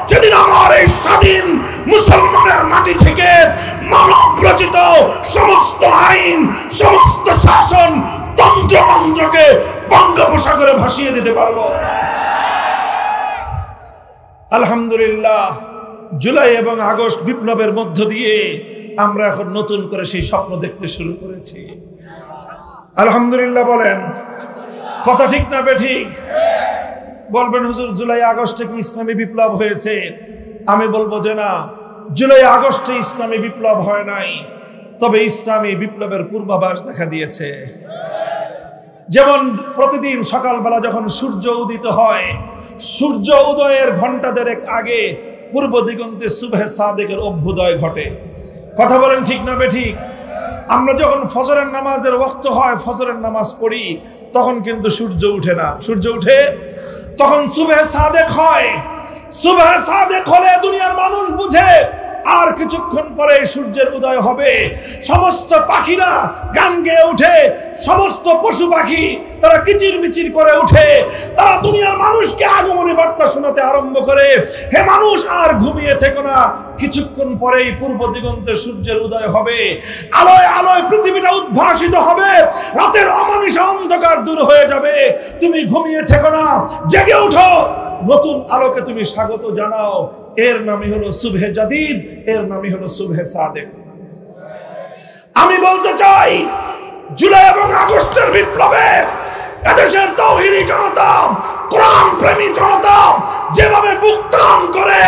যেদিন আমার এই স্বাধীন মুসলমানের মাটি থেকে মানব রচিত সমস্ত আইন, সমস্ত শাসন তন্ত্র মন্ত্রকে বঙ্গোপসাগরে ভাসিয়ে দিতে পারবো। আলহামদুলিল্লাহ, জুলাই এবং আগস্ট বিপ্লবের মধ্য দিয়ে আমরা এখন নতুন করে সেই স্বপ্ন দেখতে শুরু করেছি। আলহামদুলিল্লাহ বলেন, কথা ঠিক না বেঠিক? বলবেন হুজুর জুলাই আগস্টে কি ইসলামী বিপ্লব হয়েছে? আমি বলবো যে না, জুলাই আগস্টে ইসলামী বিপ্লব হয় নাই, তবে ইসলামী বিপ্লবের পূর্বাভাস দেখা দিয়েছে। যেমন প্রতিদিন সকালবেলা যখন সূর্য উদিত হয়, সূর্য উদয়ের ঘন্টা দেড়েক আগে পূর্ব দিগন্তে সুবহে সাদেকের অভ্যুদয় ঘটে। কথা বলেন ঠিক না বেঠিক? আমরা যখন ফজরের নামাজের ওয়াক্ত হয়, ফজরের নামাজ পড়ি, তখন কিন্তু সূর্য উঠে না। সূর্য উঠে তখন সুবহে সাদেক হয়। সুবহে সাদেক হলে দুনিয়ার মানুষ বুঝে আর কিছুক্ষণ পরে সূর্যের উদয় হবে। সমস্ত পাখিরা গান গেয়ে উঠে, সমস্ত পশু পাখি তারা কিচিরমিচির করে উঠে, তারা দুনিয়ার মানুষকে আগমনী বার্তা শোনাতে আরম্ভ করে, হে মানুষ আর ঘুমিয়ে থেকো না, কিছুক্ষণ পরেই পূর্ব দিগন্তে সূর্যের উদয় হবে, আলোয় আলোয় পৃথিবীটা উদ্ভাসিত হবে, রাতের অমানিসা অন্ধকার দূর হয়ে যাবে, তুমি ঘুমিয়ে থেকো না, জেগে উঠো, নতুন আলোকে তুমি স্বাগত জানাও। এর নামই হলো সুবহে জাদিদ, এর নামই হলো সুবহে সাদেক। আমি বলতে চাই, জুলাই এবং আগস্টের বিপ্লবে এদেশের তাওহীদি জনতা, কোরআন প্রেমী জনতা যেভাবে বুক টান করে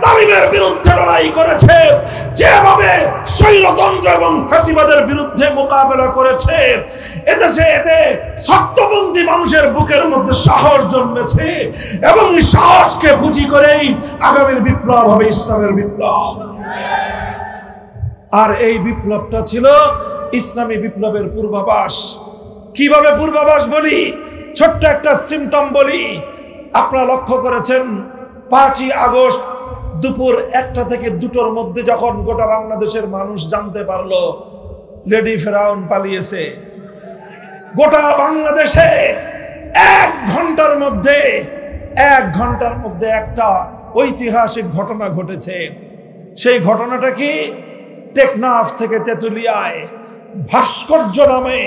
জালিমের বিরুদ্ধে লড়াই করেছে, যেভাবে স্বৈরতন্ত্র এবং ফ্যাসিবাদের বিরুদ্ধে মোকাবেলা করেছে, এদেশে এতে সত্যপন্থী মানুষের বুকের মধ্যে সাহস জন্মেছে, এবং এই সাহসকে পুঁজি করেই আগামীর বিপ্লব হবে ইসলামের বিপ্লব। আর এই বিপ্লবটা ছিল ইসলামী বিপ্লবের পূর্বাভাস। কিভাবে পূর্বাভাস বলি? ছোট্ট একটা সিমটম বলি। আপনারা লক্ষ্য করেছেন 5ই আগস্ট দুপুর 1টা থেকে 2টোর মধ্যে যখন গোটা বাংলাদেশের মানুষ জানতে পারলো লেডি ফেরাউন পালিয়েছে, গোটা বাংলাদেশে 1 ঘন্টার মধ্যে একটা ঐতিহাসিক ঘটনা ঘটেছে। সেই ঘটনাটা কি? টেকনাফ থেকে তেতুলিয়ায় ভাস্কর্য নামে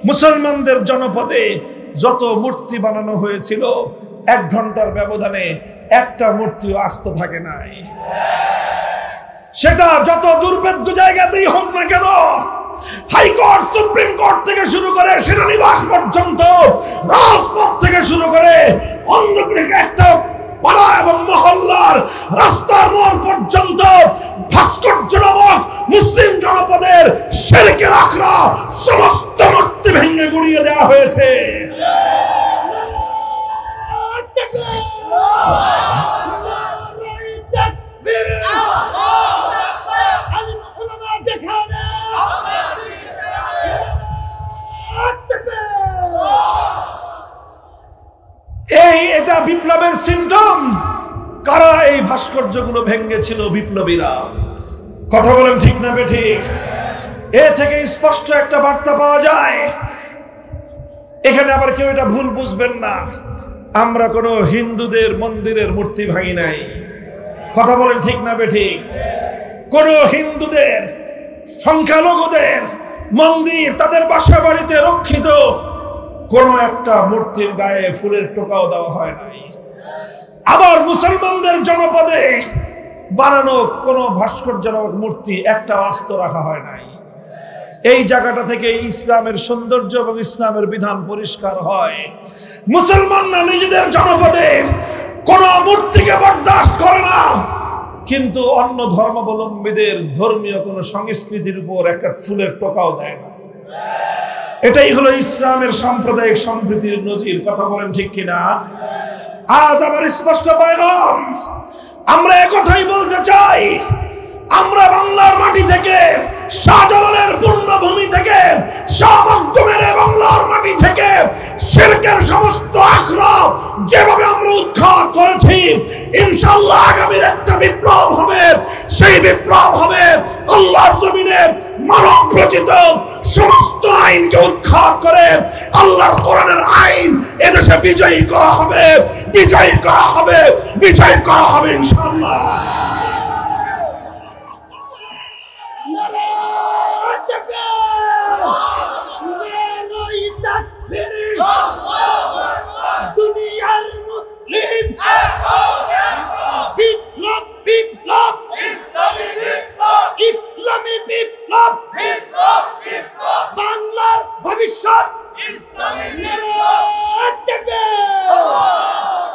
মুসলমানদের জনপদে যত মূর্তি বানানো হয়েছিল, 1 ঘন্টার ব্যবধানে একটা মূর্তিও আস্ত থাকে নাই। সেটা যত দুর্ভেদ্য জায়গাতেই হোক না কেন, হাইকোর্ট, সুপ্রিম কোর্ট থেকে শুরু করে সেনানিবাস পর্যন্ত, রাজপথ থেকে শুরু করে অন্য একটা পাড়া এবং মহল্লার রাস্তার মোড় পর্যন্ত ভাস্কর্য নামক মুসলিম জনপদের শিরকের আখড়া সমস্ত মূর্তি ভেঙে গুড়িয়ে দেওয়া হয়েছে। এটা বিপ্লবের সিম্পটম। কারা এই ভাস্কর্যগুলো ভেঙেছিল? বিপ্লবীরা। কথা বলেন ঠিক না বেঠিক? এ থেকে স্পষ্ট একটা বার্তা পাওয়া যায়। এখানে আবার কেউ এটা ভুল বুঝবেন না, আমরা কোনো হিন্দুদের মন্দিরের মূর্তি ভাঙি নাই। কথা বলেন ঠিক না বেঠিক? কোন হিন্দুদের সংখ্যালঘুদের মন্দির, তাদের বাসা বাড়িতে রক্ষিত কোন একটা মূর্তির গায়ে ফুলের টোকাও দেওয়া হয় নাই। আবার মুসলমানদের জনপদে বানানো কোন ভাস্কর্যজনক মূর্তি একটা আস্ত রাখা হয় নাই। এই জায়গাটা থেকে ইসলামের সৌন্দর্য এবং ইসলামের বিধান পরিষ্কার হয়। মুসলমানরা নিজেদের জনপদে কোন মূর্তিকে বরদাস্ত করে না, কিন্তু অন্য ধর্মাবলম্বীদের ধর্মীয় কোন সংস্কৃতির উপর একটা ফুলের টোকাও দেয় না। এটাই হলো ইসলামের সাম্প্রদায়িক সম্প্রীতির নজির। কথা বলেন ঠিক কিনা? আজ আমার স্পষ্ট পয়গাম, আমরা একথাই বলতে চাই, আমরা বাংলার মাটি থেকে, শাহজালালের পুণ্যভূমি থেকে, শাহ মখদুমের বাংলার মাটি থেকে শিরকের সমস্ত আখড়া যেভাবে আমরা উৎখাত করেছি, ইনশাআল্লাহ আগামীর একটা বিপ্লব হবে। সেই বিপ্লব হবে আল্লাহর জমিনে মানব রচিত সমস্ত আইনকে উৎখাত করে আল্লাহর কোরআনের আইন এদেশে বিজয়ী করা হবে, বিজয়ী করা হবে, বিজয়ী করা হবে ইনশাআল্লাহ। দুনিয়ার মুসলিম বিপ্লব, বিপ্লব, ইসলামী বিপ্লব, ইসলামী বিপ্লব, বিপ্লব, বিপ্লব, বাংলার ভবিষ্যৎ ইসলামী বিপ্লব।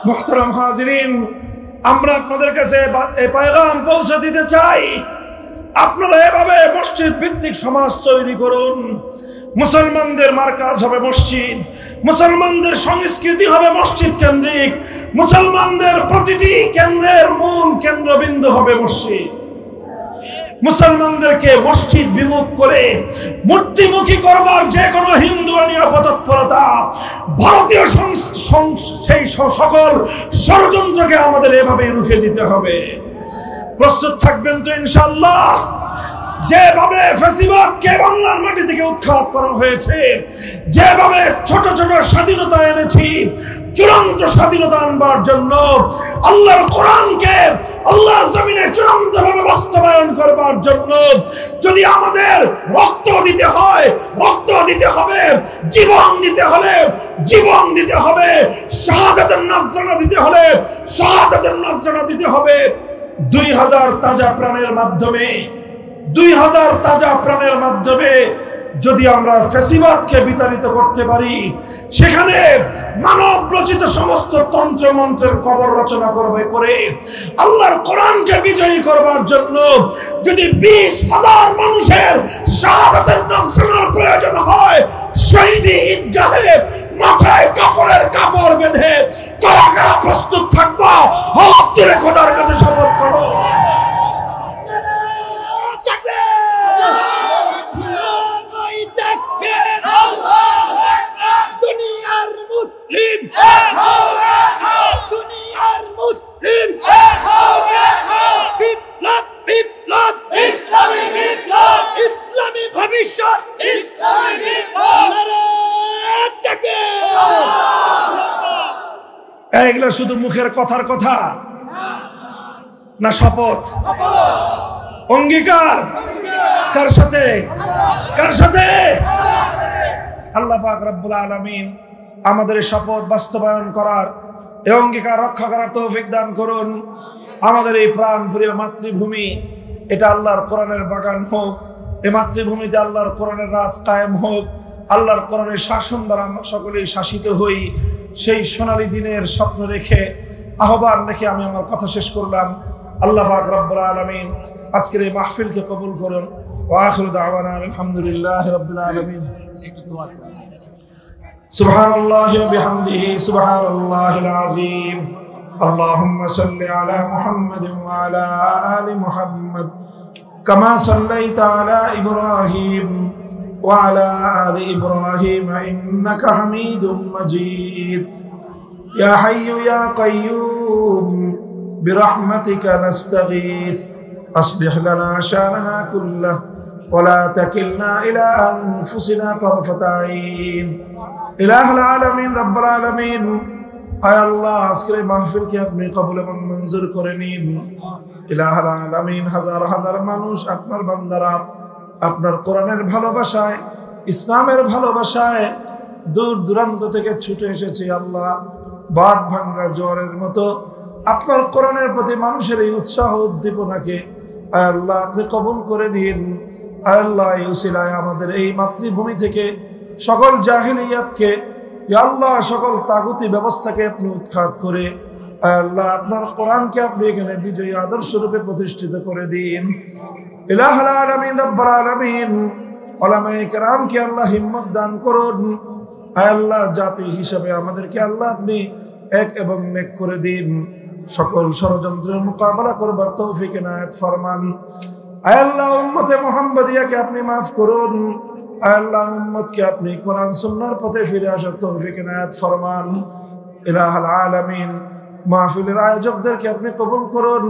মুহতারাম হাজিরিন, আমরা আপনাদের কাছে এই পয়গাম পৌঁছে দিতে চাই, আপনারা এভাবে মসজিদ ভিত্তিক সমাজ তৈরি করুন। মুসলমানদের মার্কাজ হবে মসজিদ, মুসলমানদের সংস্কৃতি হবে মসজিদ কেন্দ্রিক, মুসলমানদের প্রতিটি কেন্দ্রের মূল কেন্দ্রবিন্দু হবে মসজিদ। মুসলমানদেরকে মসজিদ বিমুখ করে মূর্তিমুখী করবার যে কোনো হিন্দুয়ানিয়া তৎপরতা, ভারতীয় সেই সকল ষড়যন্ত্রকে আমাদের এভাবেই রুখে দিতে হবে। প্রস্তুত থাকবেন তো ইনশাআল্লাহ? যেভাবে ফ্যাসিবাদকে বাংলার মাটি থেকে উৎখাত করা হয়েছে, যেভাবে ছোট ছোট স্বাধীনতা এনেছি, চূড়ান্ত স্বাধীনতা আনবার জন্য আল্লাহর কোরআনকে আল্লাহর জমিনে চূড়ান্তভাবে বাস্তবায়ন করবার জন্য যদি আমাদের রক্ত দিতে হয়, রক্ত দিতে হবে, জীবন দিতে হলে জীবন দিতে হবে, শাহাদাতের নজরানা দিতে হলে শাহাদাতের নজরানা দিতে হবে। 2000 তাজা প্রাণের মাধ্যমে, 2000 তাজা প্রাণের মাধ্যমে যদি আমরা ফ্যাসিবাদকে বিতাড়িত করতে পারি, সেখানে মানব রচিত সমস্ত তন্ত্র মন্ত্রের কবর রচনা করে আল্লাহর কোরআনকে বিজয়ী করবার জন্য যদি 20,000 মানুষের শাহাদাতের নজরানার প্রয়োজন হয়, শহীদি ঈদগাহে মাথায় কাফনের কাপড় বেঁধে কারা কারা প্রস্তুত থাকবা? হাত তুলে খোদার কাছে শপথ করো। দুনিয়ার মুসলিম, দুনিয়ার মুসলিম, বিপ্লব, বিপ্লব, ইসলামী বিপ্লব, ইসলামী ভবিষ্যৎ, ইসলামী বিপ্লব। এগুলো শুধু মুখের কথার কথা না, শপথ, অঙ্গীকার। কার সাথে? কার সাথে? আল্লাহ পাক রব্বুল আলামিন আমাদের এই শপথ বাস্তবায়ন করার, এই অঙ্গীকার রক্ষা করার তৌফিক দান করুন। আমাদের এই প্রাণ প্রিয় মাতৃভূমি, এটা আল্লাহর কোরআনের বাগান হোক। এই মাতৃভূমিতে আল্লাহর কোরআনের রাজ কায়েম হোক। আল্লাহর কোরআনের শাসন দ্বারা আমরা সকলেই শাসিত হই। সেই সোনালী দিনের স্বপ্ন রেখে আহ্বান রেখে আমি আমার কথা শেষ করলাম। আল্লাহ পাক রব্বুল আলামিন আজকের এই মাহফিলকে কবুল করুন। ওয়া আখিরু দাওয়ানা আলহামদুলিল্লাহি রাব্বিল আলামিন। সুবহানাল্লাহি ওয়া বিহামদিহি সুবহানাল্লাহিল আযীম। আল্লাহুম্মা সাল্লি আলা মুহাম্মাদিন ওয়া আলা আলি মুহাম্মাদ কামা সাল্লাইতা আলা ইব্রাহিম ওয়া আলা আলি ইব্রাহিম ইন্নাকা হামিদুম মাজিদ। ইয়া হাইয়ু ইয়া কাইয়্যুম বিরহমাতিকা নাস্তাগীস أصلح لنا شأننا كله ولا تكلنا إلى أنفسنا طرفة عين إله العالمين رب العالمين আয় আল্লাহ আজকের মাহফিলকে আপনি কবুল এবং মঞ্জুর করে নিন। ইলাহুল আলামিন হাজার হাজার মানুষ আপনার বান্দারা আপনার কোরআনের ভালোবাসায় ইসলামের ভালোবাসায় দূর দূরান্ত থেকে ছুটে এসেছে আল্লাহ। বাদ ভাঙ্গা জ্বরের মতো আপনার কোরআনের প্রতি মানুষের এই উৎসাহ উদ্দীপনাকে আয় আল্লাহ আপনি কবুল করে নিন। আয় আল্লাহ এই উসিলায় আমাদের এই মাতৃভূমি থেকে সকল জাহিলিয়াতকে ইয়া আল্লাহ সকল তাগুতি ব্যবস্থাকে আপনি উৎখাত করে আয় আল্লাহ আপনার কোরআনকে আপনি এখানে বিজয়ী আদর্শ রূপে প্রতিষ্ঠিত করে দিন। ইলাহুল আলামিন রব্বুল আলামিন উলামায়ে কেরামকে আল্লাহ হিম্মত দান করুন। আয় আল্লাহ জাতি হিসাবে আমাদেরকে আল্লাহ আপনি এক এবং নেক করে দিন। সকল ষড়যন্ত্রের মোকাবেলা করবার তৌফিক এনায়েত ফরমান। আয় আল্লাহ উম্মতে মুহাম্মাদিয়াকে আপনি মাফ করুন। আয় আল্লাহ উম্মতকে আপনি কোরআন সুন্নাহর পথে ফিরে আসার তৌফিক এনায়েত ফরমান। ইলাহুল আলামিন মাহফিলের আয়োজকদেরকে আপনি কবুল করুন।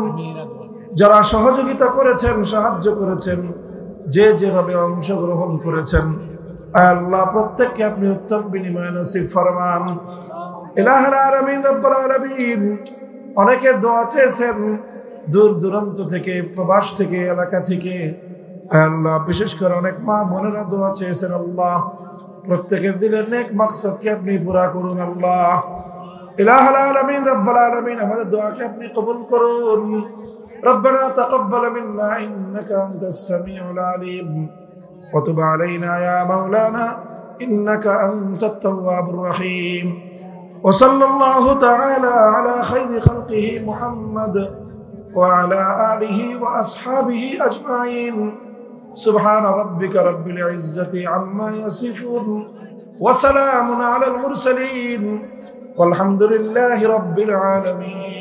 যারা সহযোগিতা করেছেন সাহায্য করেছেন যে যেভাবে অংশগ্রহণ করেছেন আয় আল্লাহ প্রত্যেককে আপনি উত্তম বিনিময় নসিব ফরমান। ইলাহুল আলামিন রব্বুল আলামিন অনেকে দোয়া চেয়েছেন দূর দূরান্ত থেকে প্রবাস থেকে এলাকা থেকে আল্লাহ বিশেষ করে অনেক মা বোনেরা দোয়া চেয়েছেন আল্লাহ প্রত্যেকের দিলের নেক মাকসাদকে আপনি পুরা করুন আল্লাহ। ইলাহুল আলামিন রব্বুল আলামিন আমাদের দোয়াকে আপনি কবুল করুন। রব্বানা তাকাব্বাল মিন্না ইন্নাকা আনতাস সামিউল আলিম ওয়া তুব আলাইনা ইয়া মাওলানা ইন্নাকা আনতাত তাওয়াবুর রহিম। وصلى الله تعالى على خير خلقه محمد وعلى آله وأصحابه أجمعين سبحان ربك رب العزة عما يصفون وسلام على المرسلين والحمد لله رب العالمين.